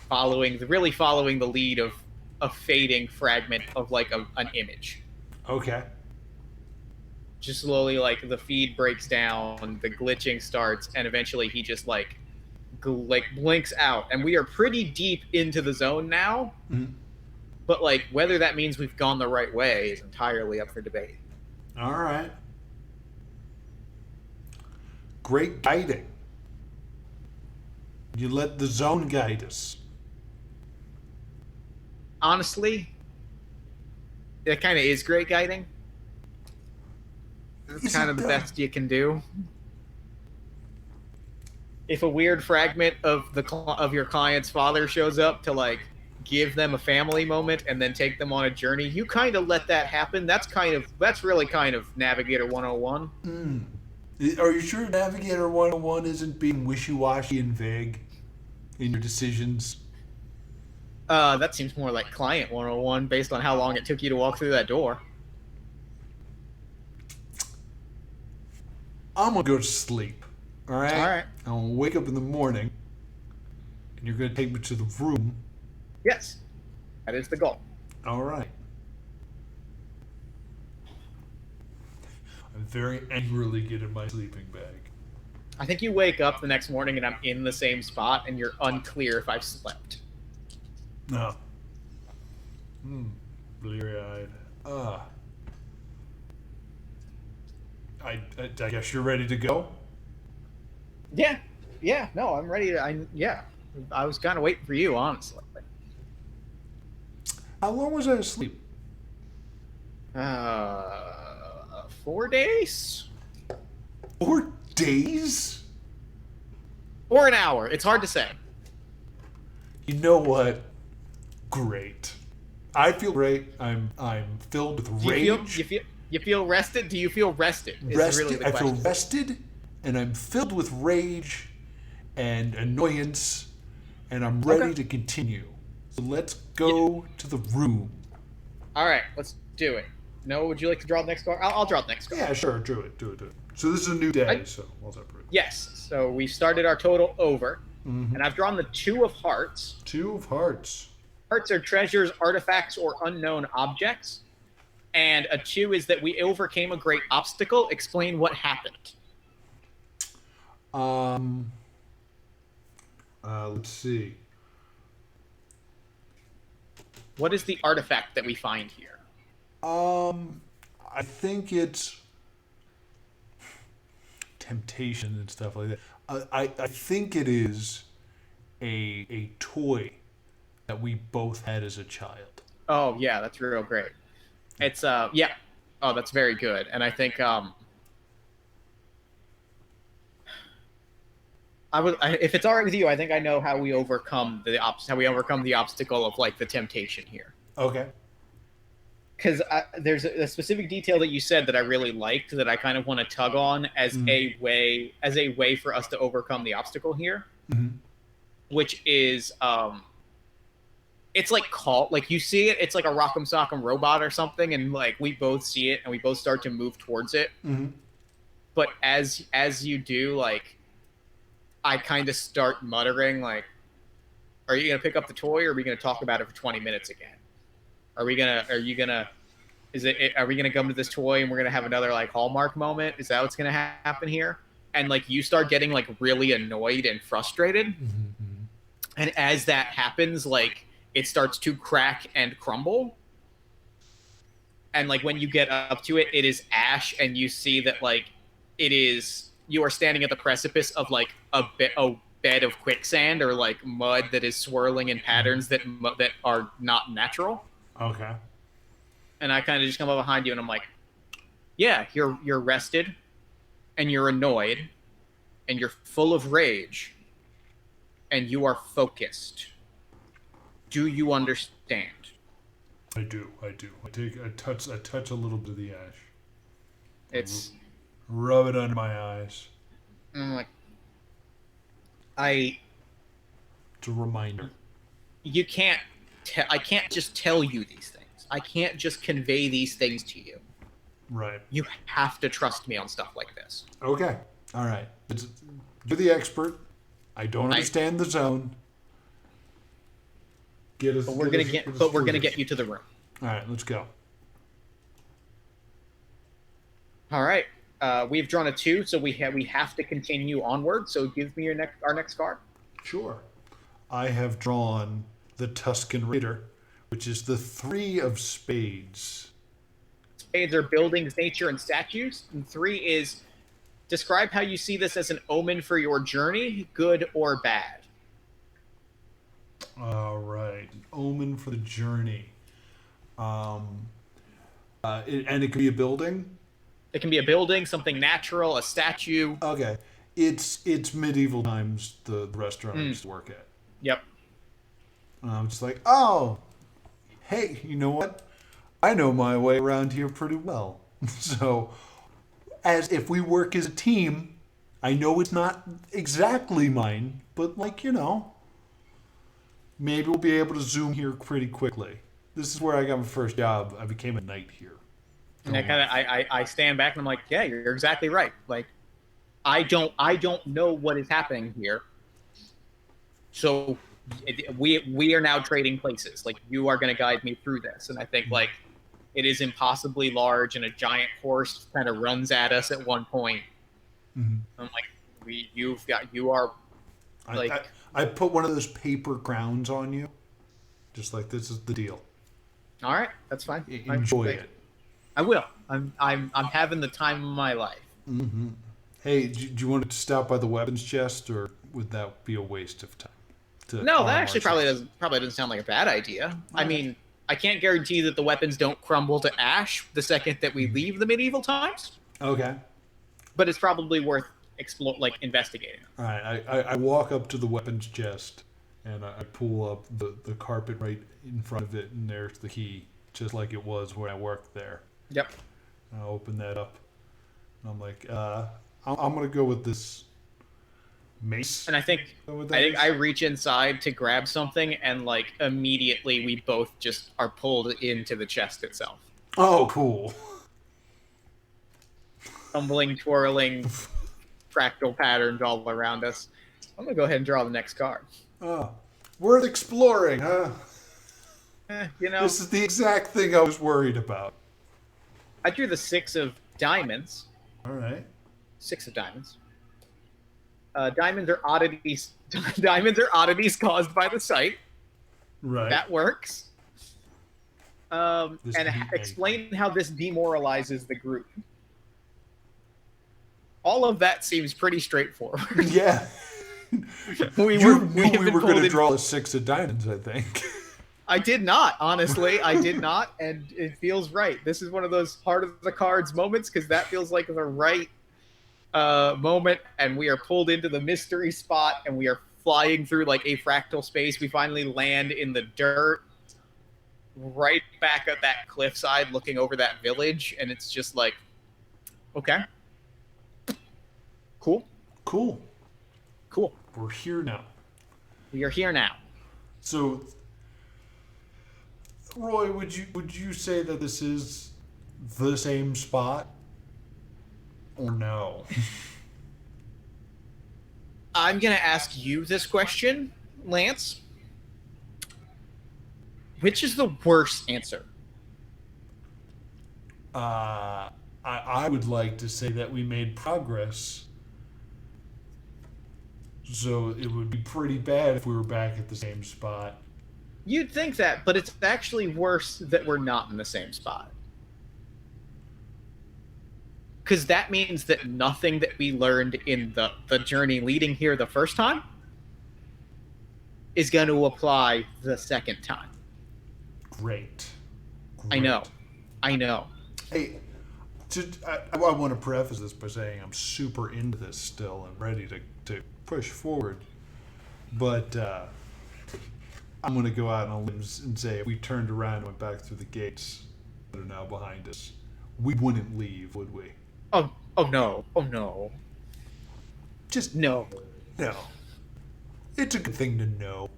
following the lead of a fading fragment of, like, an image. Okay. Just slowly, like, the feed breaks down, the glitching starts, and eventually he just, like blinks out. And we are pretty deep into the zone now. Mm-hmm. But, like, whether that means we've gone the right way is entirely up for debate. All right. Great guiding. You let the zone guide us. Honestly, it kind of is great guiding. It's kind of the best you can do. If a weird fragment of your client's father shows up to, like, give them a family moment and then take them on a journey, you kind of let that happen. That's really kind of Navigator 101. Are you sure Navigator 101 isn't being wishy-washy and vague in your decisions? That seems more like Client 101 based on how long it took you to walk through that door. I'm going to go to sleep. All right? All right. I'm going to wake up in the morning, and you're going to take me to the room. Yes. That is the goal. All right. I very angrily get in my sleeping bag. I think you wake up the next morning and I'm in the same spot and you're unclear if I've slept. No. Bleary-eyed. I guess you're ready to go? Yeah. Yeah. No, I'm ready to. I was kind of waiting for you, honestly. How long was I asleep? 4 days? 4 days? Or an hour. It's hard to say. You know what? Great. I feel great. I'm filled with rage. You feel rested? Do you feel rested? Rested. Really the I feel question. rested, and I'm filled with rage and annoyance, and I'm ready to continue. So let's go to the room. All right, let's do it. Noah, would you like to draw the next card? I'll draw the next card. Yeah, sure. Do it. So this is a new day, so we'll separate. Yes. So we started our total over, and I've drawn the 2 of hearts. 2 of hearts. Hearts are treasures, artifacts, or unknown objects. And a 2 is that we overcame a great obstacle. Explain what happened. Let's see. What is the artifact that we find here? I think it's temptation and stuff like that. I think it is a toy that we both had as a child. Oh yeah, that's real great. It's yeah. Oh, that's very good. And I think if it's all right with you, I think I know how we overcome the obstacle of, like, the temptation here. Okay. Because there's a specific detail that you said that I really liked that I kind of want to tug on as a way for us to overcome the obstacle here, which is it's like you see it, it's like a Rock'em Sock'em robot or something, and, like, we both see it and we both start to move towards it. But as you do, like, I kind of start muttering, like, are you gonna pick up the toy, or are we gonna talk about it for 20 minutes again? Are we gonna come to this toy and we're gonna have another, like, Hallmark moment? Is that what's gonna happen here? And, like, you start getting, like, really annoyed and frustrated. And as that happens, like, it starts to crack and crumble. And, like, when you get up to it, it is ash, and you see that, like, you are standing at the precipice of, like, a bed of quicksand or like mud that is swirling in patterns that are not natural. Okay. And I kind of just come up behind you and I'm like, yeah, you're rested and you're annoyed and you're full of rage and you are focused. Do you understand? I do. I touch a little bit of the ash. It's Rub it under my eyes. I'm like, It's a reminder. you can't I can't just tell you these things. I can't just convey these things to you. Right. You have to trust me on stuff like this. Okay. All right. You're the expert. I don't understand the zone. But we're gonna get you to the room. All right. Let's go. All right. We've drawn a 2, so we have to continue onward. So give me our next card. Sure. I have drawn the Tuscan Raider, which is the 3 of spades. Spades are buildings, nature, and statues. And 3 is describe how you see this as an omen for your journey, good or bad. All right. An omen for the journey. And it could be a building. It can be a building, something natural, a statue. Okay. It's medieval times, the restaurant I used to work at. Yep. I'm just like, oh, hey, you know what? I know my way around here pretty well. So, as if we work as a team, I know it's not exactly mine, but like, maybe we'll be able to zoom here pretty quickly. This is where I got my first job. I became a knight here. And I stand back and I'm like, yeah, you're exactly right. Like, I don't know what is happening here. So we are now trading places. Like, you are going to guide me through this. And I think like it is impossibly large, and a giant horse kind of runs at us at one point. Mm-hmm. I'm like, you are like. I put one of those paper crowns on you, just like this is the deal. All right, that's fine. Enjoy it. I will. I'm having the time of my life. Mm-hmm. Hey, do you want to stop by the weapons chest, or would that be a waste of time? No, that actually probably doesn't sound like a bad idea. I mean, I can't guarantee that the weapons don't crumble to ash the second that we leave the medieval times. Okay. But it's probably worth investigating. All right, I walk up to the weapons chest, and I pull up the carpet right in front of it, and there's the key, just like it was when I worked there. Yep. And I open that up, and I'm like, I'm gonna go with this mace. And I think I reach inside to grab something, and like immediately we both just are pulled into the chest itself. Oh, cool. Tumbling, twirling, fractal patterns all around us. I'm gonna go ahead and draw the next card. Oh, worth exploring, huh? This is the exact thing I was worried about. I drew the 6 of diamonds. All right. 6 of diamonds. Diamonds are oddities. Diamonds are oddities caused by the sight. Right. That works. Explain how this demoralizes the group. All of that seems pretty straightforward. Yeah. we were going to draw a 6 of diamonds, I think. I did not, honestly. I did not, and it feels right. This is one of those heart of the cards moments, because that feels like the right moment, and we are pulled into the mystery spot, and we are flying through like a fractal space. We finally land in the dirt, right back at that cliffside, looking over that village, and it's just like, okay, cool. We're here now. We are here now. So, Roy, would you say that this is the same spot, or no? I'm gonna ask you this question, Lance. Which is the worst answer? I would like to say that we made progress. So it would be pretty bad if we were back at the same spot. You'd think that, but it's actually worse that we're not in the same spot. Because that means that nothing that we learned in the journey leading here the first time is going to apply the second time. Great. I know. Hey, I want to preface this by saying I'm super into this still and ready to push forward. But I'm going to go out on a limb and say if we turned around and went back through the gates that are now behind us, we wouldn't leave, would we? Oh no. Just No. no. It's a good thing to know.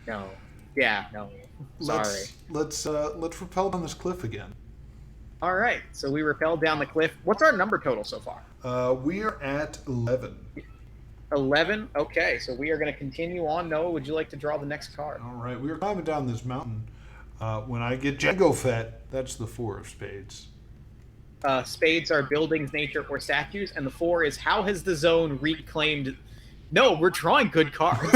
No. Yeah, no. Sorry. Let's rappel down this cliff again. All right. So we rappelled down the cliff. What's our number total so far? We are at 11. 11. Okay. So we are going to continue on. Noah, would you like to draw the next card? All right. We are climbing down this mountain. When I get Django Fett, that's the 4 of spades. Spades are buildings, nature, or statues, and the 4 is how has the zone reclaimed. No, we're drawing good cards.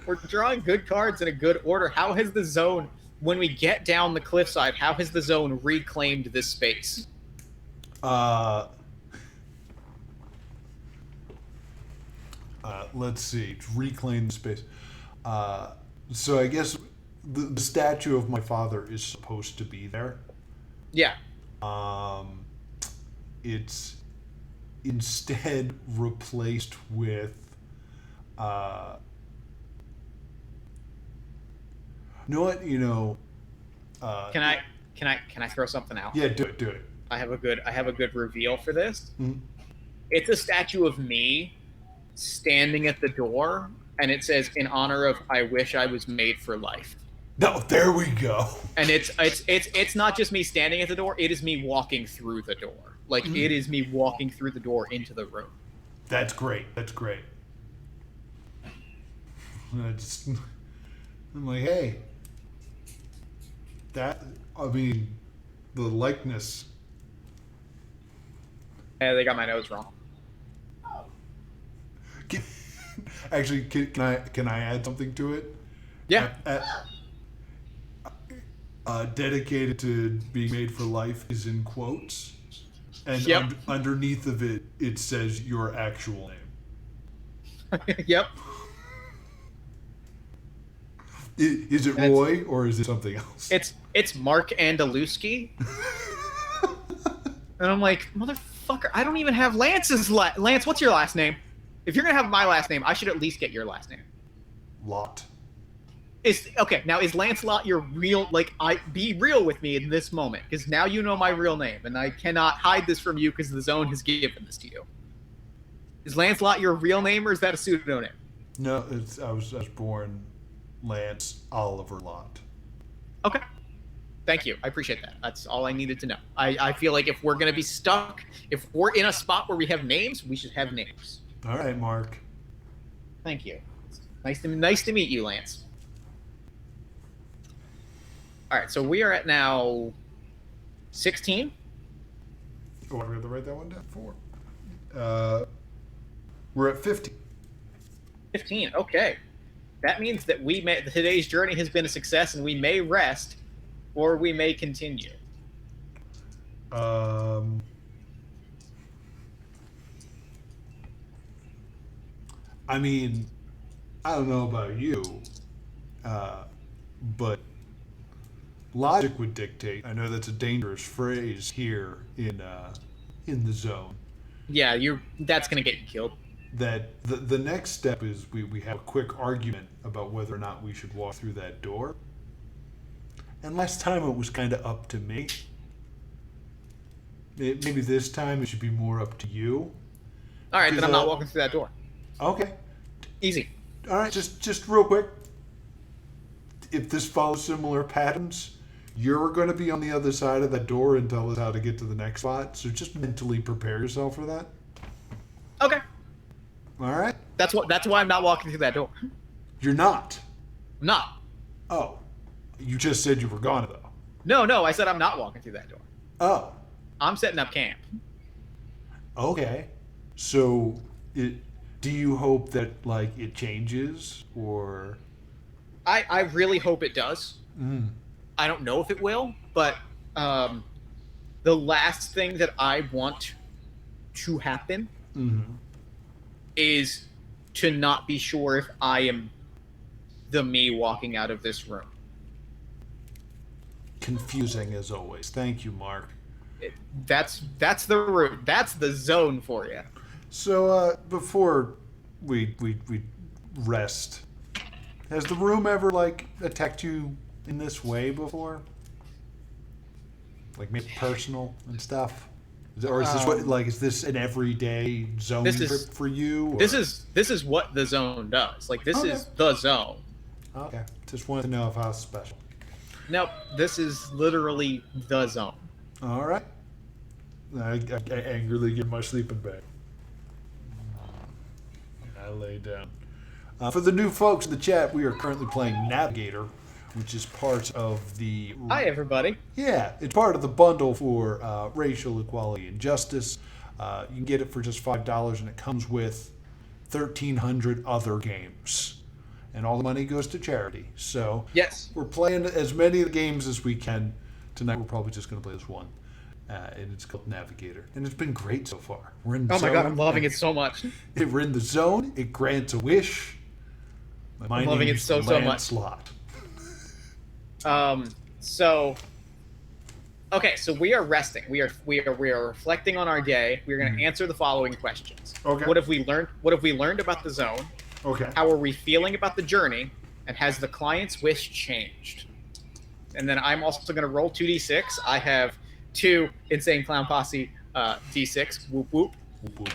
We're drawing good cards in a good order. How has the zone, when we get down the cliffside, how has the zone reclaimed this space? Let's see. Reclaim the space. So I guess the statue of my father is supposed to be there. Yeah. It's instead replaced with you know what? Can I throw something out? Yeah, do it. I have a good reveal for this. Mm-hmm. It's a statue of me standing at the door, and it says, "In honor of I wish I was made for life." No, there we go. And it's not just me standing at the door, it is me walking through the door. Like it is me walking through the door into the room. That's great. I'm like, hey, the likeness. Yeah, they got my nose wrong. Actually, can I add something to it? Yeah. Dedicated to being made for life is in quotes, and Yep. Underneath of it, it says your actual name. Yep. Is it Roy or is it something else? It's Mark Andaluski. And I'm like, motherfucker, I don't even have Lance's Lance, what's your last name? If you're gonna have my last name, I should at least get your last name. Lot. Now is Lancelot your real, be real with me in this moment, because now you know my real name, and I cannot hide this from you because the zone has given this to you. Is Lancelot your real name, or is that a pseudonym? No, I was born Lance Oliver Lot. Okay. Thank you. I appreciate that. That's all I needed to know. I feel like if we're going to be stuck, if we're in a spot where we have names, we should have names. All right, Mark. Thank you. Nice to meet you, Lance. All right, so we are at now 16. Oh, I have to write that one down. 4. We're at 50. 15. Okay. That means that today's journey has been a success, and we may rest, or we may continue. I mean, I don't know about you, but logic would dictate. I know that's a dangerous phrase here in the zone. Yeah, that's gonna get you killed. That the next step is we have a quick argument about whether or not we should walk through that door. And last time it was kind of up to me. Maybe this time it should be more up to you. All right, then I'm not walking through that door. Okay. Easy. All right, just real quick. If this follows similar patterns, you're going to be on the other side of that door and tell us how to get to the next spot. So just mentally prepare yourself for that. Okay. All right. That's why I'm not walking through that door. You're not. I'm not. Oh, you just said you were gone though. No, I said I'm not walking through that door. Oh. I'm setting up camp. Okay. So, do you hope that it changes or? I really hope it does. Mm. I don't know if it will, but the last thing that I want to happen Mm-hmm. is to not be sure if I am the me walking out of this room. Confusing as always. Thank you, Mark. That's the route. That's the zone for you. So before we rest, has the room ever like attacked you in this way before? Like made it personal and stuff? Or is this is this an everyday zone trip for you? Or? This is what the zone does. Like this is the zone. Okay. Just wanted to know if I was special. Nope. This is literally the zone. All right. I angrily get my sleeping bag. I lay down. For the new folks in the chat, we are currently playing Navigator, which is part of the... Hi, everybody. Yeah, it's part of the bundle for racial equality and justice. You can get it for just $5, and it comes with 1,300 other games. And all the money goes to charity. So yes, we're playing as many of the games as we can. Tonight we're probably just going to play this one. And it's called Navigator. And it's been great so far. We're in the zone. Oh my god, I'm loving it so much. We're in the zone. It grants a wish. I'm loving it so much. Slot. Okay, so we are resting. We are reflecting on our day. We're going to answer the following questions. Okay. What have we learned about the zone? Okay. How are we feeling about the journey? And has the client's wish changed? And then I'm also going to roll 2d6. I have 2 Insane Clown Posse d6. Whoop whoop. Whoop, whoop.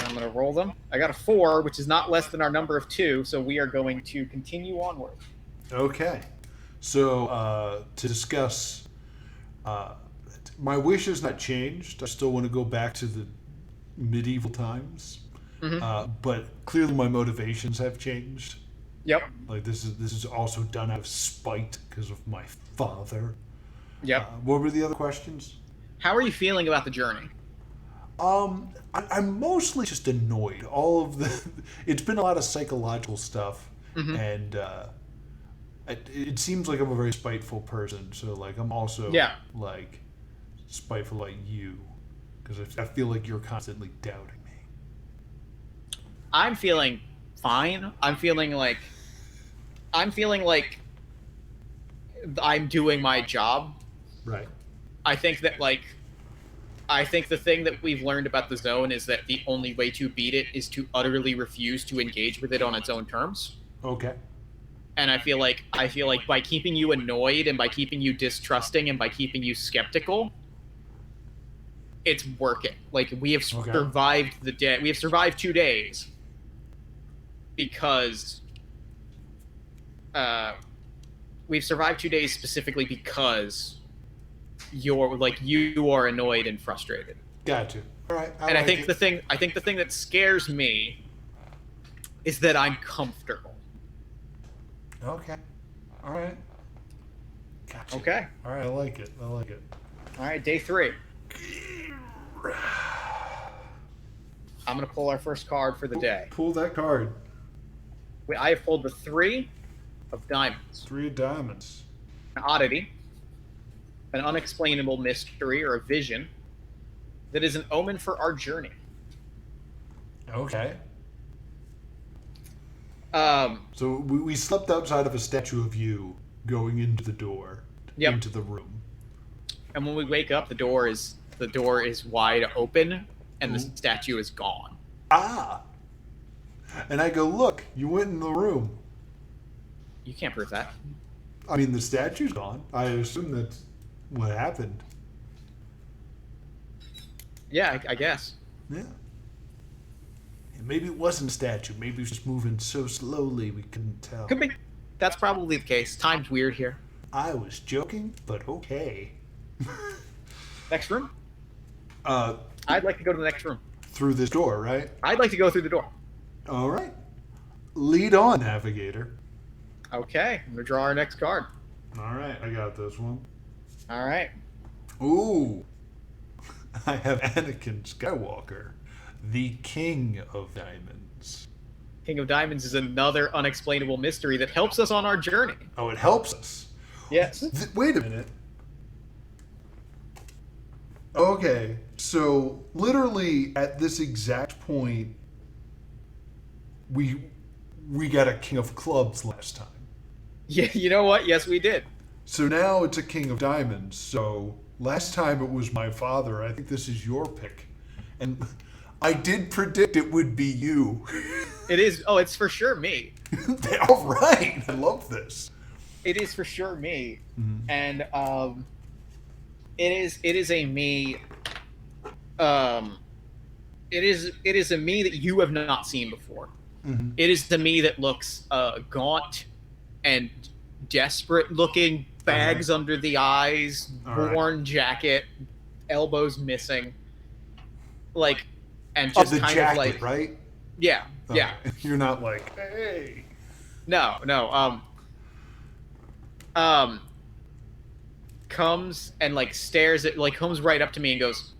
I'm going to roll them. I got a 4, which is not less than our number of 2, so we are going to continue onward. Okay. So to discuss, my wish has not changed. I still want to go back to the medieval times. Mm-hmm. But clearly my motivations have changed. Yep. Like this is also done out of spite because of my father. Yep. What were the other questions? How are you feeling about the journey? I'm mostly just annoyed. It's been a lot of psychological stuff, mm-hmm. and it seems like I'm a very spiteful person. So like I'm also like spiteful like you, because I feel like you're constantly doubting me. I'm feeling fine. I'm feeling like I'm doing my job. Right. I think the thing that we've learned about the zone is that the only way to beat it is to utterly refuse to engage with it on its own terms. Okay. And I feel like by keeping you annoyed and by keeping you distrusting and by keeping you skeptical, it's working. Like we have survived the day. We have survived 2 days because we've survived 2 days specifically because you are annoyed and frustrated. Got you. All right. I think the thing that scares me is that I'm comfortable. Okay. All right. Gotcha. Okay. All right. I like it. All right. Day 3. I'm gonna pull our first card for the day. Pull that card. I have pulled the 3 of diamonds. 3 of diamonds. An oddity, an unexplainable mystery or a vision that is an omen for our journey. Okay. So we slept outside of a statue of you going into the door, into the room. And when we wake up, the door is wide open, and the statue is gone. Ah. And I go, look, you went in the room. You can't prove that. I mean, the statue's gone. I assume that's what happened. Yeah, I guess. Yeah. And maybe it wasn't a statue. Maybe it was just moving so slowly we couldn't tell. Could be. That's probably the case. Time's weird here. I was joking, but okay. Next room? I'd like to go to the next room. Through this door, right? I'd like to go through the door. All right. Lead on, Navigator. Okay, I'm gonna draw our next card. All right, I got this one. All right. Ooh. I have Anakin Skywalker, the King of Diamonds. King of Diamonds is another unexplainable mystery that helps us on our journey. Oh, it helps us. Yes. Wait a minute. Okay, so literally at this exact point, we got a king of clubs last time. Yeah, you know what? Yes, we did. So now it's a king of diamonds. So last time it was my father. I think this is your pick. And I did predict it would be you. It is. Oh, it's for sure me. All right. I love this. It is for sure me, and it is a me. It is a me that you have not seen before. Mm-hmm. It is the me that looks gaunt and desperate looking, bags under the eyes, worn jacket, elbows missing, like, and just the kind jacket, of like, right? yeah, yeah. You're not like, hey. No. Comes and like stares at, like, comes right up to me and goes,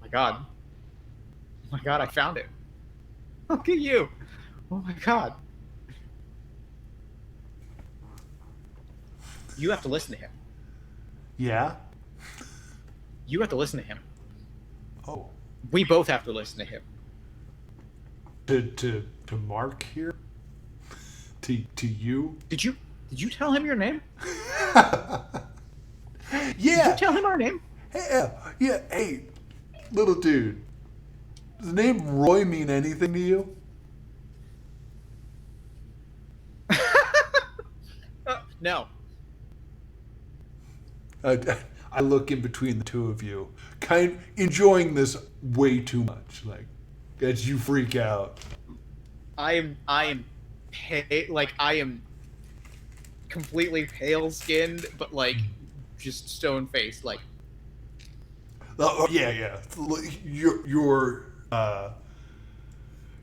"Oh my god, I found it. Look at you. Oh my god." You have to listen to him. Yeah. You have to listen to him. Oh. We both have to listen to him. To Mark here. To you. Did you tell him your name? Yeah. Did you tell him our name? Yeah. Hey, little dude. Does the name Roy mean anything to you? No. I look in between the two of you, kind enjoying this way too much, like as you freak out. I am like, I am completely pale skinned, but like just stone faced, like. Oh yeah.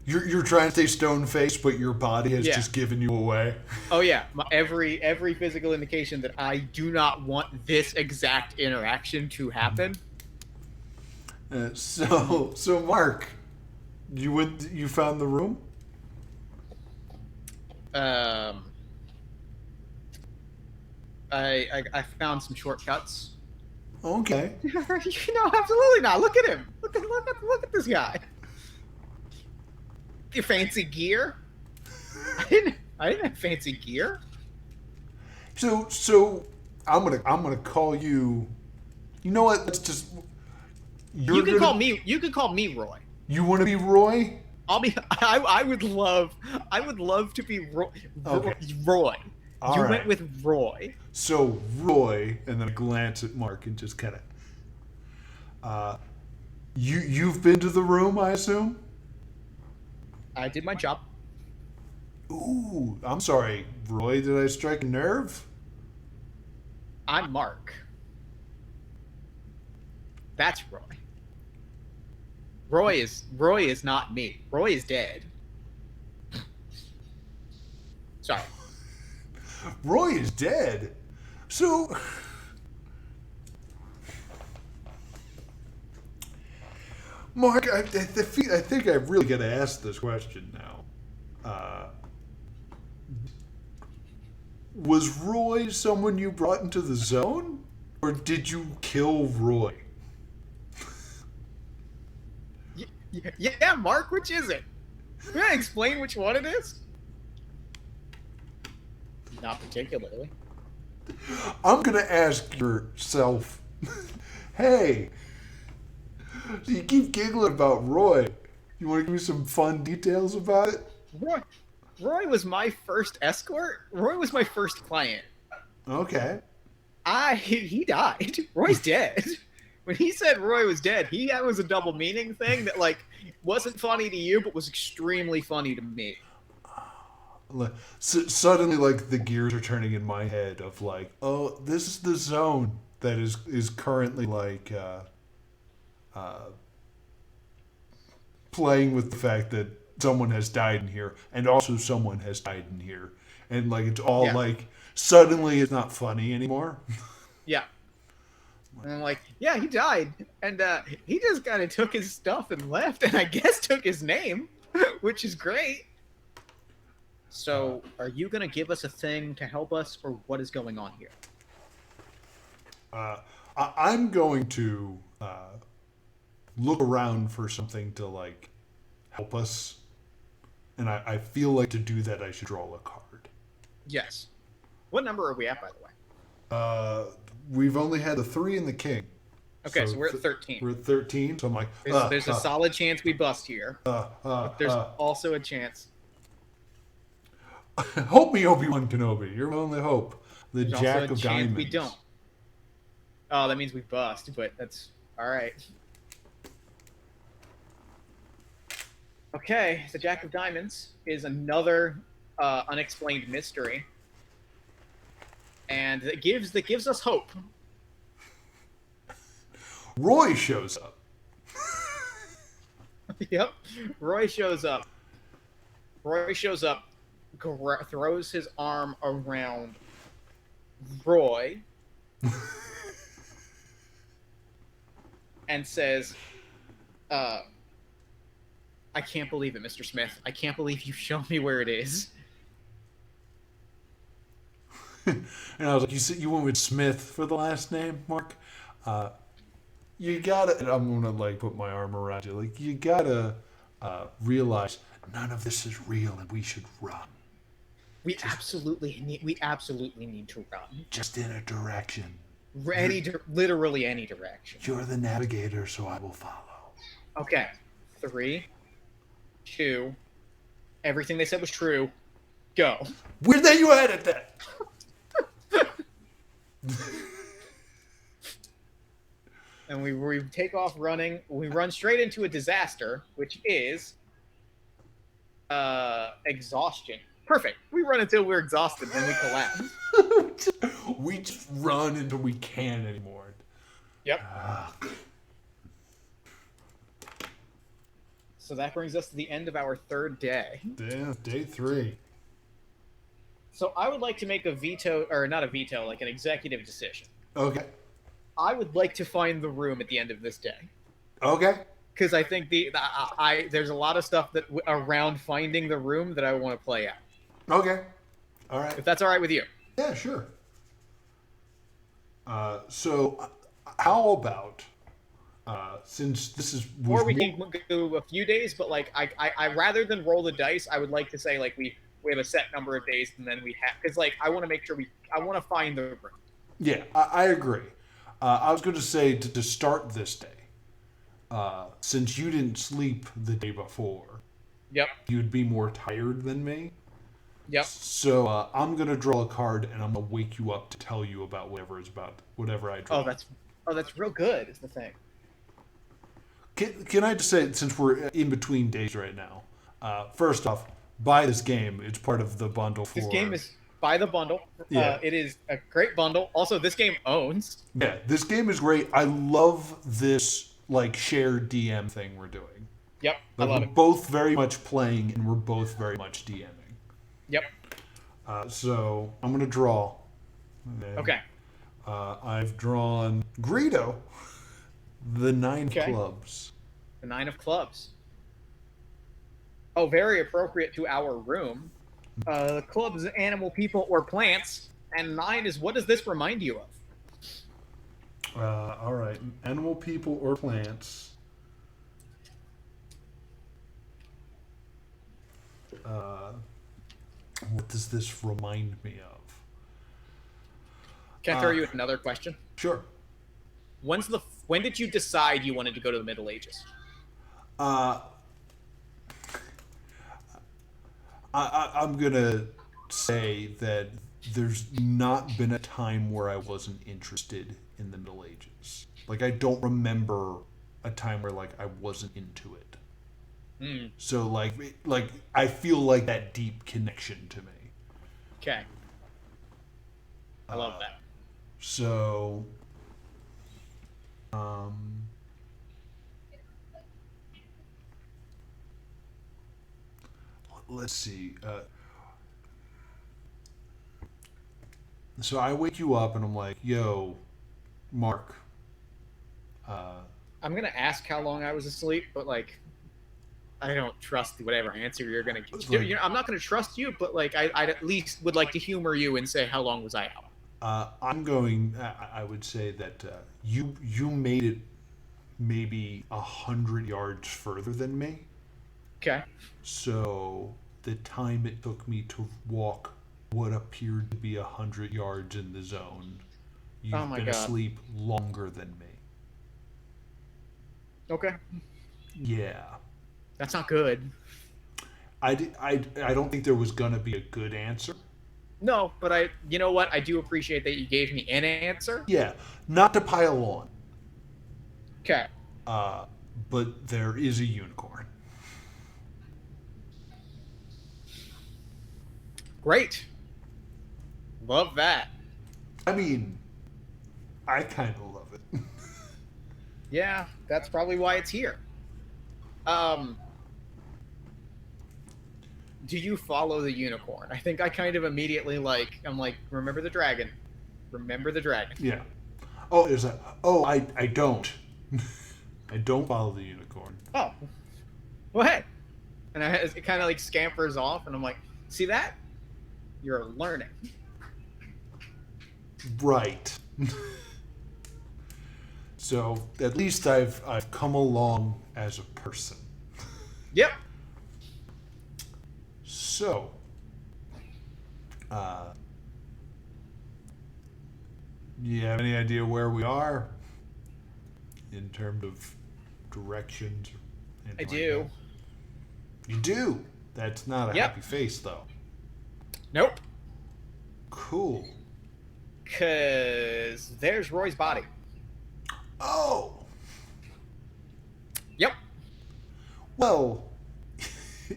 You're trying to stay stone faced, but your body has just given you away. Oh yeah, every physical indication that I do not want this exact interaction to happen. So Mark, you found the room? I found some shortcuts. Okay. No, absolutely not. Look at him. Look at this guy. Your fancy gear? I didn't have fancy gear. So I'm gonna call you. You know what? Let's just. You can call me Roy. You want to be Roy? I would love to be Roy. Okay. Roy. All you right. went with Roy. So Roy, and then a glance at Mark, and just kind of. You've been to the room, I assume. I did my job. Ooh, I'm sorry, Roy. Did I strike a nerve? I'm Mark. That's Roy. Roy is not me. Roy is dead. Sorry. Roy is dead. So. Mark, I think I really got to ask this question now. Was Roy someone you brought into the zone? Or did you kill Roy? Yeah, Mark, which is it? Can I explain which one it is? Not particularly. I'm going to ask yourself, hey, you keep giggling about Roy. You want to give me some fun details about it? Roy was my first escort. Roy was my first client. Okay. He died. Roy's dead. When he said Roy was dead, that was a double meaning thing that, like, wasn't funny to you, but was extremely funny to me. Suddenly, like, the gears are turning in my head of, like, oh, this is the zone that is currently, like, playing with the fact that someone has died in here, and also someone has died in here. And, like, it's all, like, suddenly it's not funny anymore. Yeah. And I'm like, yeah, he died. And he just kind of took his stuff and left, and I guess took his name, which is great. So, are you going to give us a thing to help us, or what is going on here? I'm going to look around for something to, like, help us. and I feel like to do that I should draw a card. Yes. What number are we at, by the way? We've only had the 3 and the king. Okay, so we're at 13. We're at 13, so I'm like, There's a solid chance we bust here. But there's also a chance. Hope me, Obi-Wan Kenobi. You're my only hope. The There's Jack also a of chance Diamonds. we don't. Oh, that means we bust, but that's all right. Okay, the Jack of Diamonds is another unexplained mystery, and that gives us hope. Roy shows up. Yep, Roy shows up. Throws his arm around Roy, and says, "I can't believe it, Mr. Smith. I can't believe you showed me where it is." And I was like, you went with Smith for the last name, Mark? You gotta, and I'm gonna like put my arm around you. Like, you gotta realize none of this is real and we should run. We absolutely need to run. Just in a direction. Literally any direction. You're the navigator, so I will follow. Okay. 3, 2, everything they said was true. Go. Where the you at that? And we take off running. We run straight into a disaster, which is exhaustion. Perfect. We run until we're exhausted, then we collapse. We just run until we can't anymore. Yep. So that brings us to the end of our 3rd day. Yeah, day 3. So I would like to make a veto, or not a veto, like an executive decision. Okay. I would like to find the room at the end of this day. Okay. Because I think there's a lot of stuff that around finding the room that I want to play out. Okay. All right. If that's all right with you. Yeah, sure. So, how about since this is Or we can go a few days, but like I rather than roll the dice, I would like to say like we have a set number of days and then we have, because like I want to make sure I want to find the room. Yeah, I agree. I was going to say to start this day, since you didn't sleep the day before, Yep. you'd be more tired than me. Yep. So I'm going to draw a card and I'm going to wake you up to tell you about whatever I draw. That's real good. Is the thing. Can I just say, since we're in between days right now, first off, buy this game. It's part of the bundle for... This game is buy the bundle. Yeah. It is a great bundle. Also, this game owns. Yeah, this game is great. I love this like shared DM thing we're doing. Yep, Like, I love we're it. both very much playing and we're both very much DMing. Yep. So I'm going to draw. And, Okay. I've drawn Greedo, the 9 of clubs. The 9 of clubs. Oh, very appropriate to our room. Clubs, animal, people, or plants. And 9 is, what does this remind you of? All right. Animal, people, or plants. What does this remind me of? Can I throw you another question? Sure. When did you decide you wanted to go to the Middle Ages? I'm going to say that there's not been a time where I wasn't interested in the Middle Ages. Like, I don't remember a time where, like, I wasn't into it. So, like, I feel like that deep connection to me. Okay. I love that. So, let's see. So I wake you up and I'm like, yo, Mark. I'm going to ask how long I was asleep, but, like, I don't trust whatever answer you're going to give. Like, You know, I'm not going to trust you, but, like, I'd at least would like to humor you and say, how long was I out? I would say that you made it maybe 100 yards further than me. Okay. So the time it took me to walk what appeared to be 100 yards in the zone. You've Oh my been God. asleep longer than me. Okay. Yeah. That's not good. I don't think there was going to be a good answer. No, but you know what? I do appreciate that you gave me an answer. Yeah. Not to pile on, Okay. but there is a unicorn. Great. Love that. I mean, I kind of love it. Yeah, that's probably why it's here. Do you follow the unicorn? I think I kind of immediately I'm like, remember the dragon. Remember the dragon. Yeah. Oh, there's a. Oh, I don't. I don't follow the unicorn. Oh. Well, hey. And it kind of like scampers off, and I'm like, see that? You're learning. Right. So at least I've come along as a person. Yep. So, do you have any idea where we are in terms of directions? Or I anything do. like that? You do. That's not a Yep. happy face, though. Nope. Cool. Cause there's Roy's body. Oh. Yep. Well,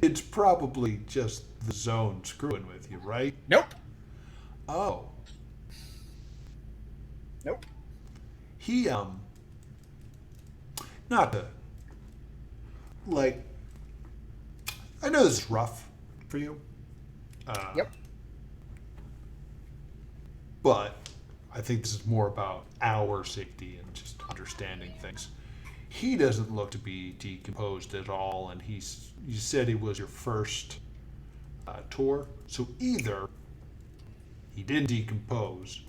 it's probably just the zone screwing with you, right? Nope. Oh. Nope. He, not to, like, I know this is rough for you. Yep. But I think this is more about our safety and just understanding things. He doesn't look to be decomposed at all, and you said he was your first tour. So either he didn't decompose,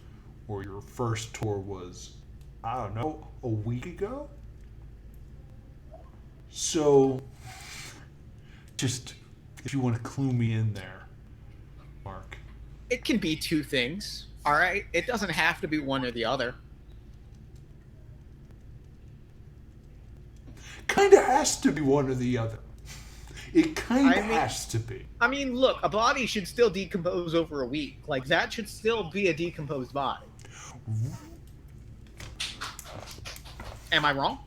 or your first tour was, I don't know, a week ago? So, just, if you want to clue me in there, Mark. It can be two things. All right. It doesn't have to be one or the other. Kind of has to be one or the other. It kind of has to be. I mean, look, a body should still decompose over a week. Like, that should still be a decomposed body. Am I wrong?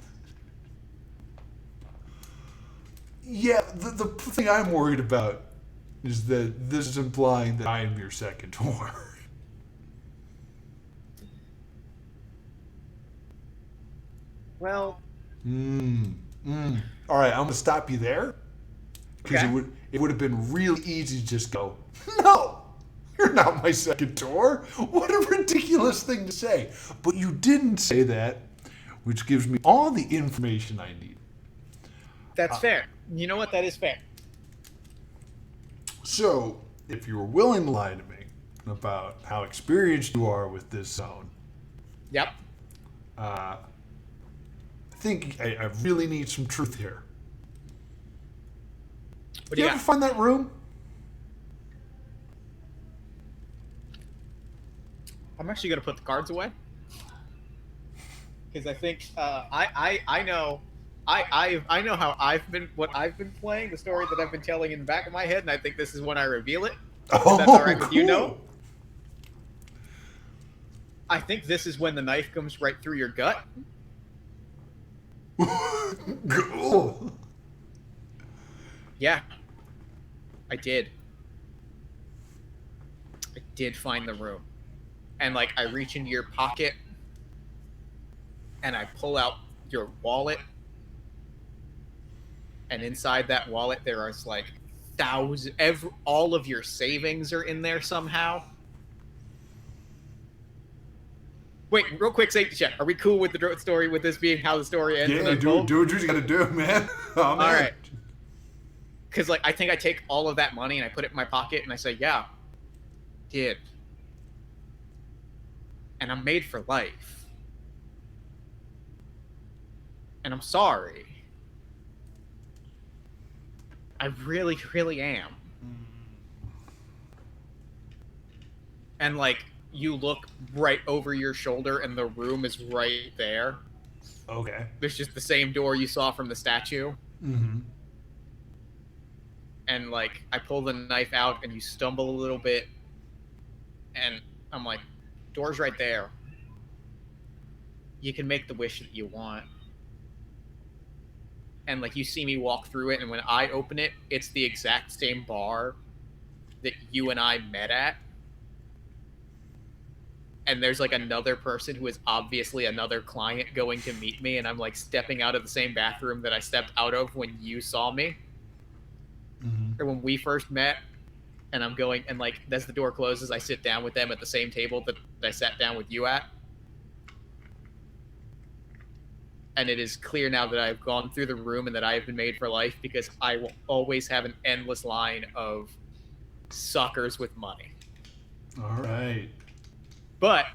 Yeah, the thing I'm worried about is that this is implying that I am your second tour. Well, All right, I'm gonna stop you there because Okay. it would have been really easy to just go, no, you're not my second tour. What a ridiculous thing to say. But you didn't say that, which gives me all the information I need. that's fair. You know what? That is fair. So, if you were willing to lie to me about how experienced you are with this zone, Yep. I think I really need some truth here. What do Did you you ever got? find that room? I'm actually gonna put the cards away because I think I know I know how what I've been playing, the story that I've been telling in the back of my head, and I think this is when I reveal it. Oh, That's all right with you, cool. no? I think this is when the knife comes right through your gut. Cool. Yeah, I did. I did find the room, and like I reach into your pocket, and I pull out your wallet. And inside that wallet, there is like all of your savings are in there somehow. Wait, real quick safety check. Are we cool with the story, with this being how the story ends? Yeah, do what you gotta do, man. Oh, man. All right. Because like I think I take all of that money and I put it in my pocket and I say, yeah, did. And I'm made for life. And I'm sorry. I really, really am. and like you look right over your shoulder, and the room is right there. Okay. There's just the same door you saw from the statue. Mm-hmm. And like I pull the knife out, and you stumble a little bit, and I'm like, door's right there. You can make the wish that you want. And like you see me walk through it, and when I open it, it's the exact same bar that you and I met at. And there's like another person who is obviously another client going to meet me, and I'm like stepping out of the same bathroom that I stepped out of when you saw me. Mm-hmm. Or when we first met. And I'm going, and like as the door closes, I sit down with them at the same table that I sat down with you at. And it is clear now that I've gone through the room and that I have been made for life, because I will always have an endless line of suckers with money. All right. But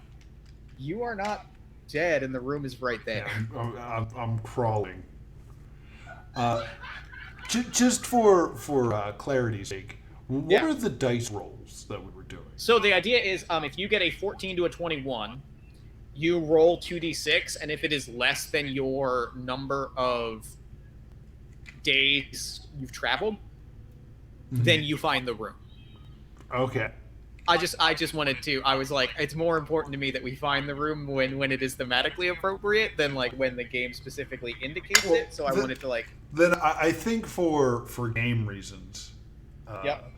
you are not dead, and the room is right there. Yeah, I'm crawling. Just for clarity's sake, what are the dice rolls that we were doing? So the idea is, if you get a 14 to a 21, you roll 2d6, and if it is less than your number of days you've traveled, then you find the room. Okay. I just wanted to. I was like, it's more important to me that we find the room when it is thematically appropriate than like when the game specifically indicates it. So I wanted to like. Then I think for game reasons. Yep.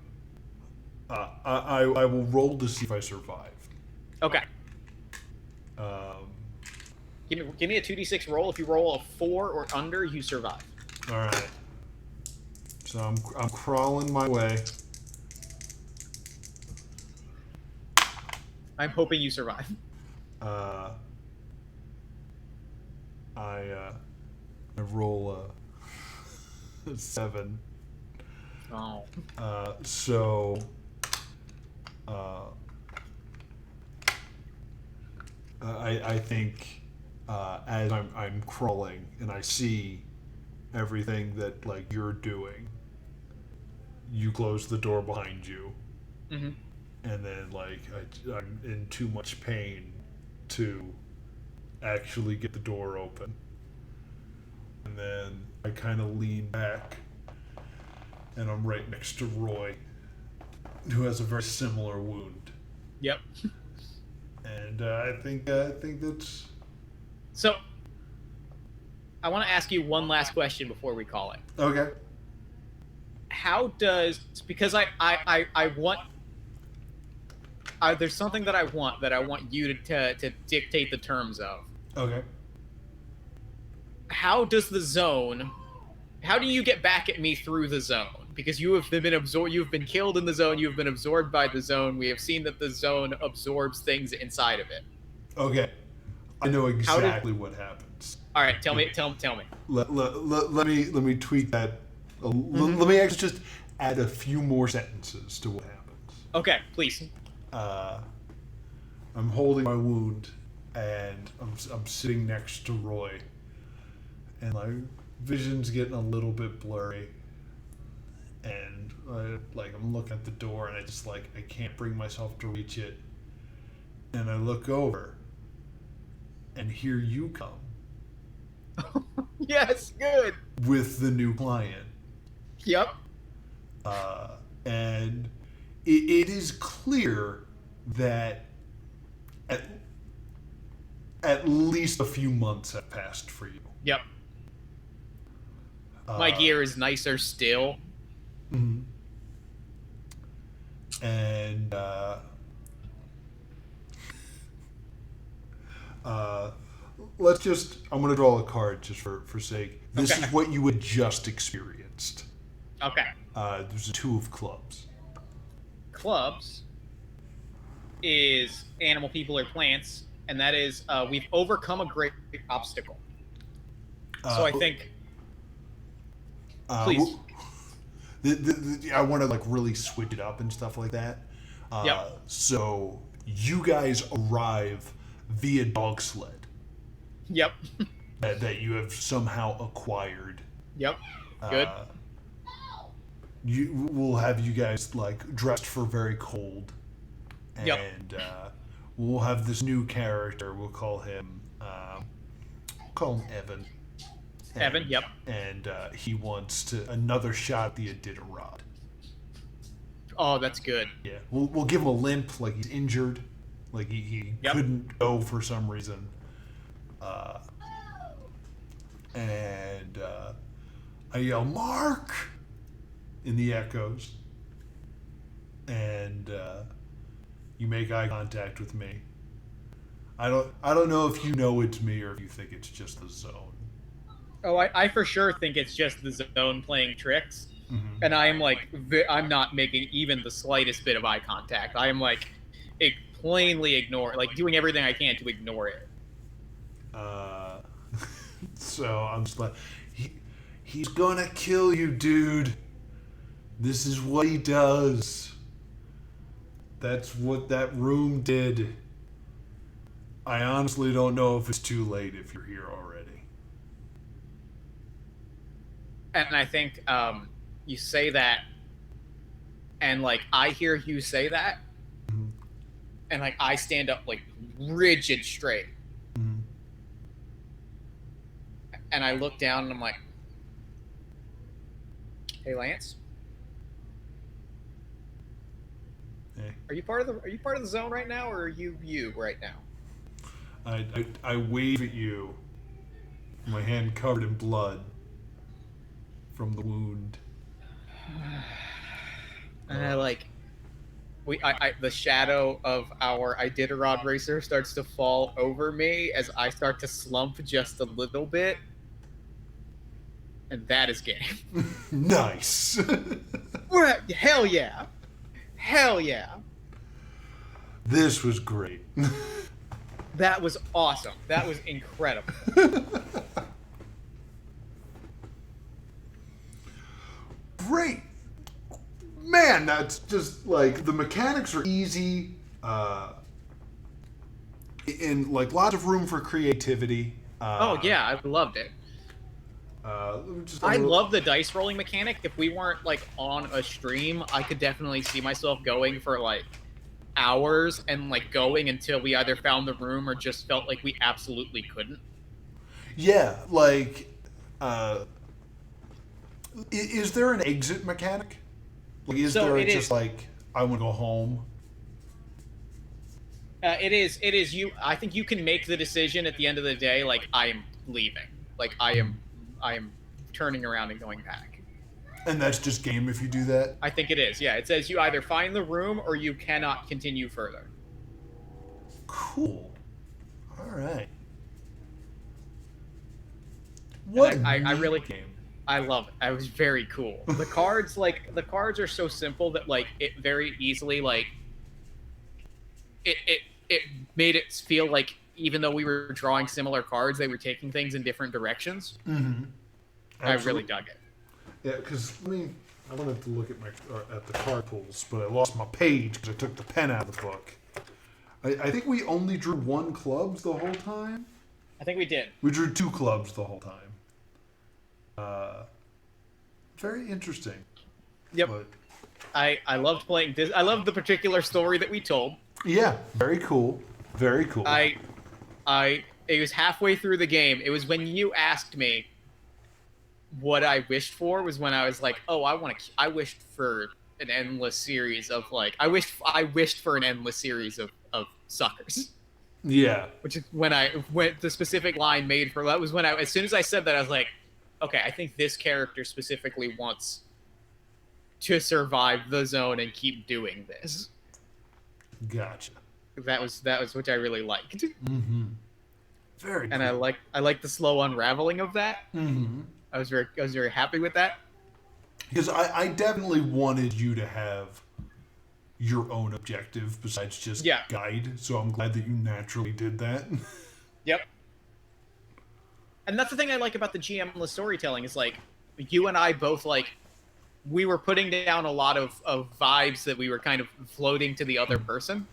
I will roll to see if I survive. Okay. Give me a 2d6 roll. If you roll a 4 or under, you survive. All right. So I'm crawling my way. I'm hoping you survive. I roll a 7. Oh. So I think as I'm crawling and I see everything that like you're doing, you close the door behind you. Mm-hmm. And then, like, I'm in too much pain to actually get the door open. And then I kind of lean back, and I'm right next to Roy, who has a very similar wound. Yep. And I think that's... So, I want to ask you one last question before we call it. Okay. How does... Because I want... there's something that I want you to dictate the terms of. Okay. How does the zone... How do you get back at me through the zone? Because you have been absorbed. You've been killed in the zone. You've been absorbed by the zone. We have seen that the zone absorbs things inside of it. Okay. I know exactly what happens. All right, tell me. Let me tweak that. Let me actually just add a few more sentences to what happens. Okay, please. I'm holding my wound, and I'm sitting next to Roy, and my vision's getting a little bit blurry, and I'm looking at the door, and I can't bring myself to reach it, and I look over, and here you come. Yes, good. With the new client. Yep. And it is clear that at least a few months have passed for you. Yep. My gear is nicer still. Mm-hmm. And I'm going to draw a card just for sake. This is what you had just experienced. Okay. There's a 2 of clubs. Clubs is animal, people, or plants, and that is we've overcome a great obstacle. So I think, please. I want to really switch it up and stuff like that. Yep. So you guys arrive via dog sled. Yep. that you have somehow acquired. Yep. Good. We'll have you guys dressed for very cold, and we'll have this new character. We'll call him Evan. Evan, yep. And he wants another shot at the Iditarod. Oh, that's good. Yeah, we'll give him a limp, like he's injured, like he couldn't go for some reason. And I yell, "Mark!" in the echoes. And you make eye contact with me. I don't know if you know it's me or if you think it's just the zone. Oh, I for sure think it's just the zone playing tricks. Mm-hmm. And I am like, I'm not making even the slightest bit of eye contact. I am like, plainly doing everything I can to ignore it. So I'm just like, he's gonna kill you, dude. This is what he does. That's what that room did. I honestly don't know if it's too late if you're here already. And I think you say that, and like I hear you say that, Mm-hmm. and like I stand up like rigid straight, Mm-hmm. and I look down and I'm like, "Hey, Lance, Hey. are you part of the zone right now, or are you right now?" I wave at you, my hand covered in blood from the wound. And I like, the shadow of our Iditarod racer starts to fall over me as I start to slump just a little bit, and that is game. Nice. Hell yeah, hell yeah. This was great. That was awesome. That was incredible. Great. Man, that's just like the mechanics are easy, and like lots of room for creativity. Oh yeah, I loved it. I love the dice rolling mechanic. If we weren't like on a stream, I could definitely see myself going for like hours and like going until we either found the room or just felt like we absolutely couldn't. Yeah, like, is there an exit mechanic? Like, is there just like I want to go home? It is you. I think you can make the decision at the end of the day. Like I am leaving. Like I am turning around and going back. And that's just game if you do that? I think it is. Yeah, it says you either find the room or you cannot continue further. Cool. All right. What I really game? I love it. It was very cool. The cards are so simple that like it very easily like it made it feel like even though we were drawing similar cards, they were taking things in different directions. Mm-hmm. I really dug it. Yeah, because I wanted to look at the card pools, but I lost my page because I took the pen out of the book. I think we only drew one clubs the whole time. I think we did. We drew two clubs the whole time. Very interesting. Yep. But, I loved playing this. I loved the particular story that we told. yeah, very cool. Very cool. It was halfway through the game. It was when you asked me what I wished for was when I was like, oh, I wished for an endless series of like, I wished for an endless series of suckers. Yeah. Which is when the specific line made for that was when as soon as I said that, I was like, okay, I think this character specifically wants to survive the zone and keep doing this. Gotcha. That was what I really liked. Mm-hmm. Very and cool. I like the slow unraveling of that. Mm-hmm. I was very happy with that. Because I definitely wanted you to have your own objective besides just guide, so I'm glad that you naturally did that. Yep. And that's the thing I like about the GM-less storytelling is like you and I both like we were putting down a lot of vibes that we were kind of floating to the other person.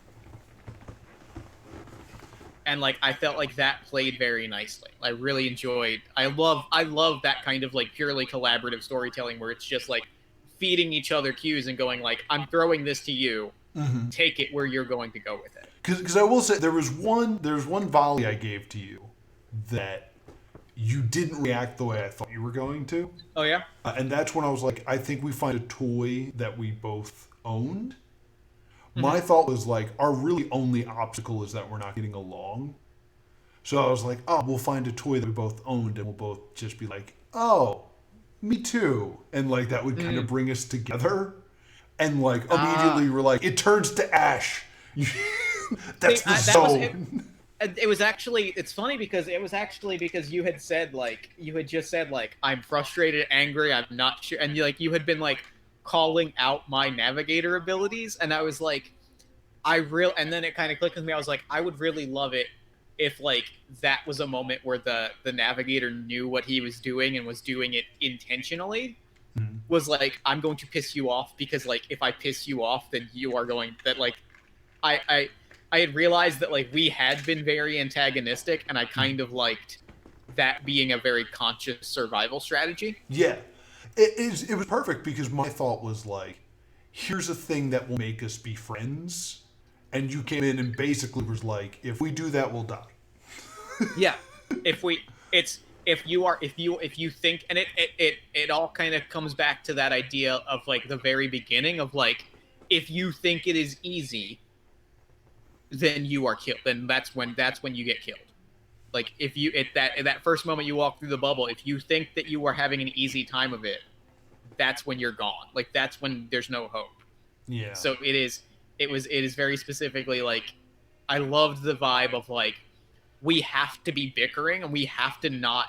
And like I felt like that played very nicely. I really enjoyed. I love that kind of like purely collaborative storytelling where it's just like feeding each other cues and going like I'm throwing this to you take it where you're going to go with it. Because I will say there was one volley I gave to you that you didn't react the way I thought you were going to. Oh yeah. And that's when I was like, I think we find a toy that we both owned. My thought was like, our really only obstacle is that we're not getting along. So I was like, oh, we'll find a toy that we both owned, and we'll both just be like, oh, me too. And like that would kind of bring us together. And like immediately we're like, it turns to ash. That's the zone. It was actually, it's funny because it was actually because you had just said like, I'm frustrated, angry, I'm not sure. And you had been like calling out my navigator abilities. And I was like, and then it kind of clicked with me. I was like, I would really love it if like that was a moment where the navigator knew what he was doing and was doing it intentionally. Was like, I'm going to piss you off because like if I piss you off, then you are going that like I had realized that like we had been very antagonistic, and I kind of liked that being a very conscious survival strategy. Yeah, it was perfect because my thought was like, here's a thing that will make us be friends, and you came in and basically was like, if we do that, we'll die. Yeah, if you think, and it all kind of comes back to that idea of like the very beginning of like, if you think it is easy, then you are killed. Then that's when you get killed. Like if you at that first moment you walk through the bubble, if you think that you are having an easy time of it, that's when you're gone. Like that's when there's no hope. Yeah. So it is very specifically like, I loved the vibe of like, we have to be bickering and we have to not.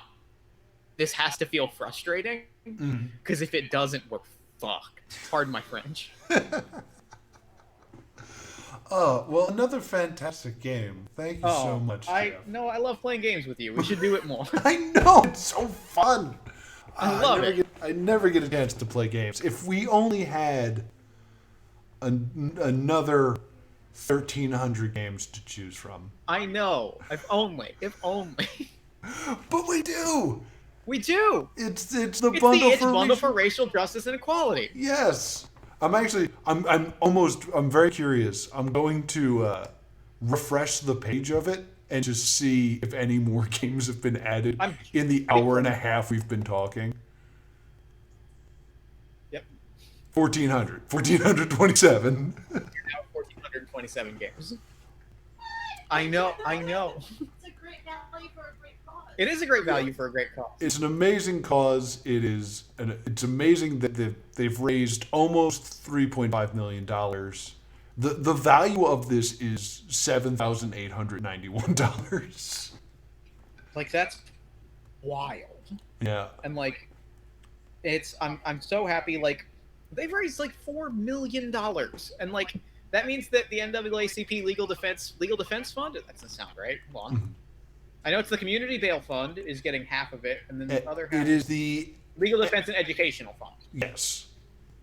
This has to feel frustrating because if it doesn't, we're fucked. Pardon my French. Oh, well, another fantastic game. Thank you so much, Jeff. I love playing games with you. We should do it more. I know, it's so fun. I love it. I never get a chance to play games. If we only had another 1,300 games to choose from. I know. If only. But we do. We do. It's the bundle for racial justice and equality. Yes. I'm very curious. I'm going to refresh the page of it and just see if any more games have been added in the hour and a half we've been talking. Yep. 1,427. You're now 1,427 games. I know. It's a great value for a great cause. It is a great value for a great cause. It's an amazing cause. It's amazing that they've raised almost $3.5 million. The value of this is $7,891. Like that's wild. Yeah. And like, I'm so happy. Like, they've raised like $4 million, and like that means that the NAACP Legal Defense Fund. That doesn't sound right. Hold on. I know it's the Community Bail Fund is getting half of it, and then the other half. It is the Legal Defense and Educational Fund. Yes.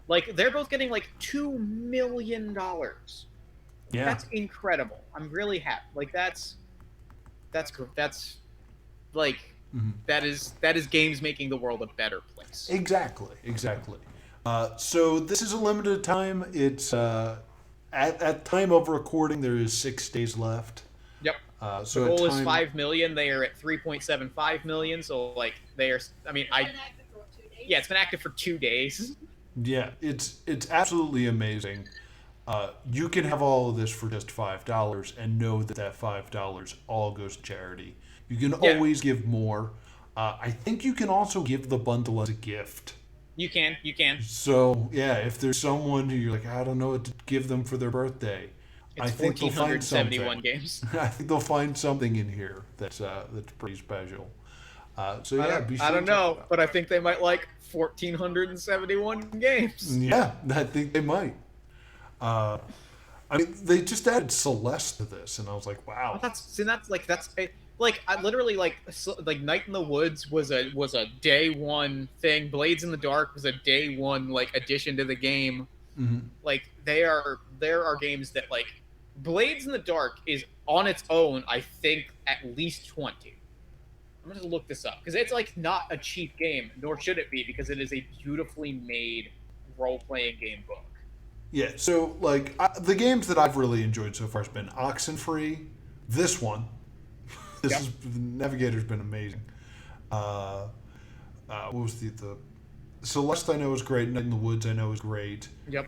Like they're both getting like $2 million. Yeah. That's incredible. I'm really happy. Like that's like that is games making the world a better place. Exactly. So this is a limited time. It's at time of recording there is 6 days left. Yep. So the goal is 5 million. They are at 3.75 million. So like they are. I mean, it's been active for 2 days. Yeah, it's absolutely amazing. You can have all of this for just $5 and know that $5 all goes to charity. You can always give more. I think you can also give the bundle as a gift. You can. So yeah, if there's someone who you're like, I don't know what to give them for their birthday, I think they'll find something. 1,471 games. I think they'll find something in here that's pretty special. So yeah, be sure I don't to know, check it out. but I think they might like 1,471 games. Yeah, I think they might. I mean, they just added Celeste to this, and I was like, wow. I literally like Night in the Woods was a day one thing. Blades in the Dark was a day one like addition to the game. Mm-hmm. Like there are games that like Blades in the Dark is on its own. I think at least 20. I'm gonna look this up because it's like not a cheap game, nor should it be, because it is a beautifully made role-playing game book. Yeah, so like the games that I've really enjoyed so far has been Oxenfree. This one, this Yep. is Navigator's been amazing. What was the Celeste? I know is great. Night in the Woods I know is great. Yep.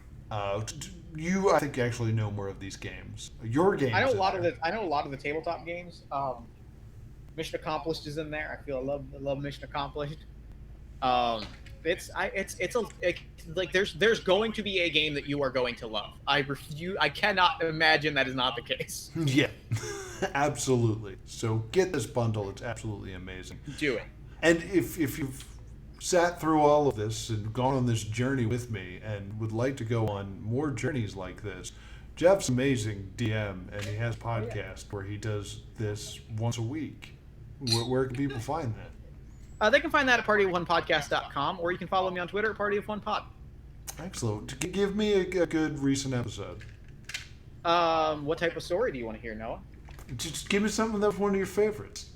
You I think actually know more of these games. Your games. I know a in lot there. of the tabletop games. Mission Accomplished is in there. I love Mission Accomplished. There's going to be a game that you are going to love. I cannot imagine that is not the case. Yeah, absolutely. So get this bundle; it's absolutely amazing. Do it. And if you've sat through all of this and gone on this journey with me and would like to go on more journeys like this, Jeff's amazing DM, and he has a podcast where he does this once a week. Where can people find that? They can find that at partyofonepodcast.com, or you can follow me on Twitter at partyofonepod. Excellent. Give me a good recent episode. What type of story do you want to hear, Noah? Just give me something that was one of your favorites.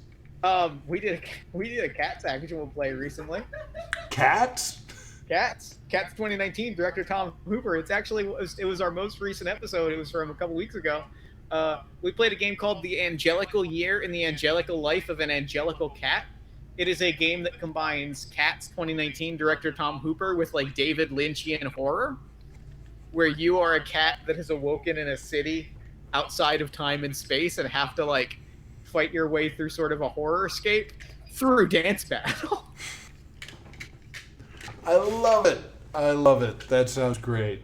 We did a Cats actual play recently. Cats? Cats 2019, director Tom Hooper. It was our most recent episode. It was from a couple weeks ago. We played a game called The Angelical Year in the Angelical Life of an Angelical Cat. It is a game that combines Cats 2019 director Tom Hooper with like David Lynchian horror, where you are a cat that has awoken in a city outside of time and space and have to like fight your way through sort of a horror escape through dance battle. I love it. I love it. That sounds great.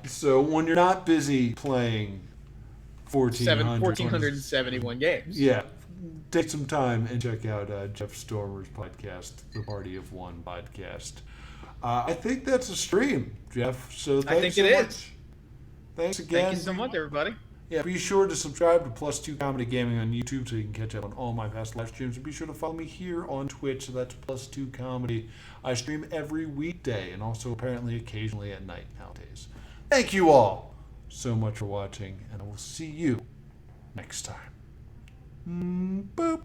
So when you're not busy playing 1,471 games. Yeah, take some time and check out Jeff Stormer's podcast, the Party of One podcast. I think that's a stream, Jeff. So thanks so much. Thanks again. Thank you so much, everybody. Yeah, be sure to subscribe to Plus 2 Comedy Gaming on YouTube so you can catch up on all my past live streams. And be sure to follow me here on Twitch, so that's Plus 2 Comedy. I stream every weekday and also apparently occasionally at night nowadays. Thank you all so much for watching, and I will see you next time. Boop.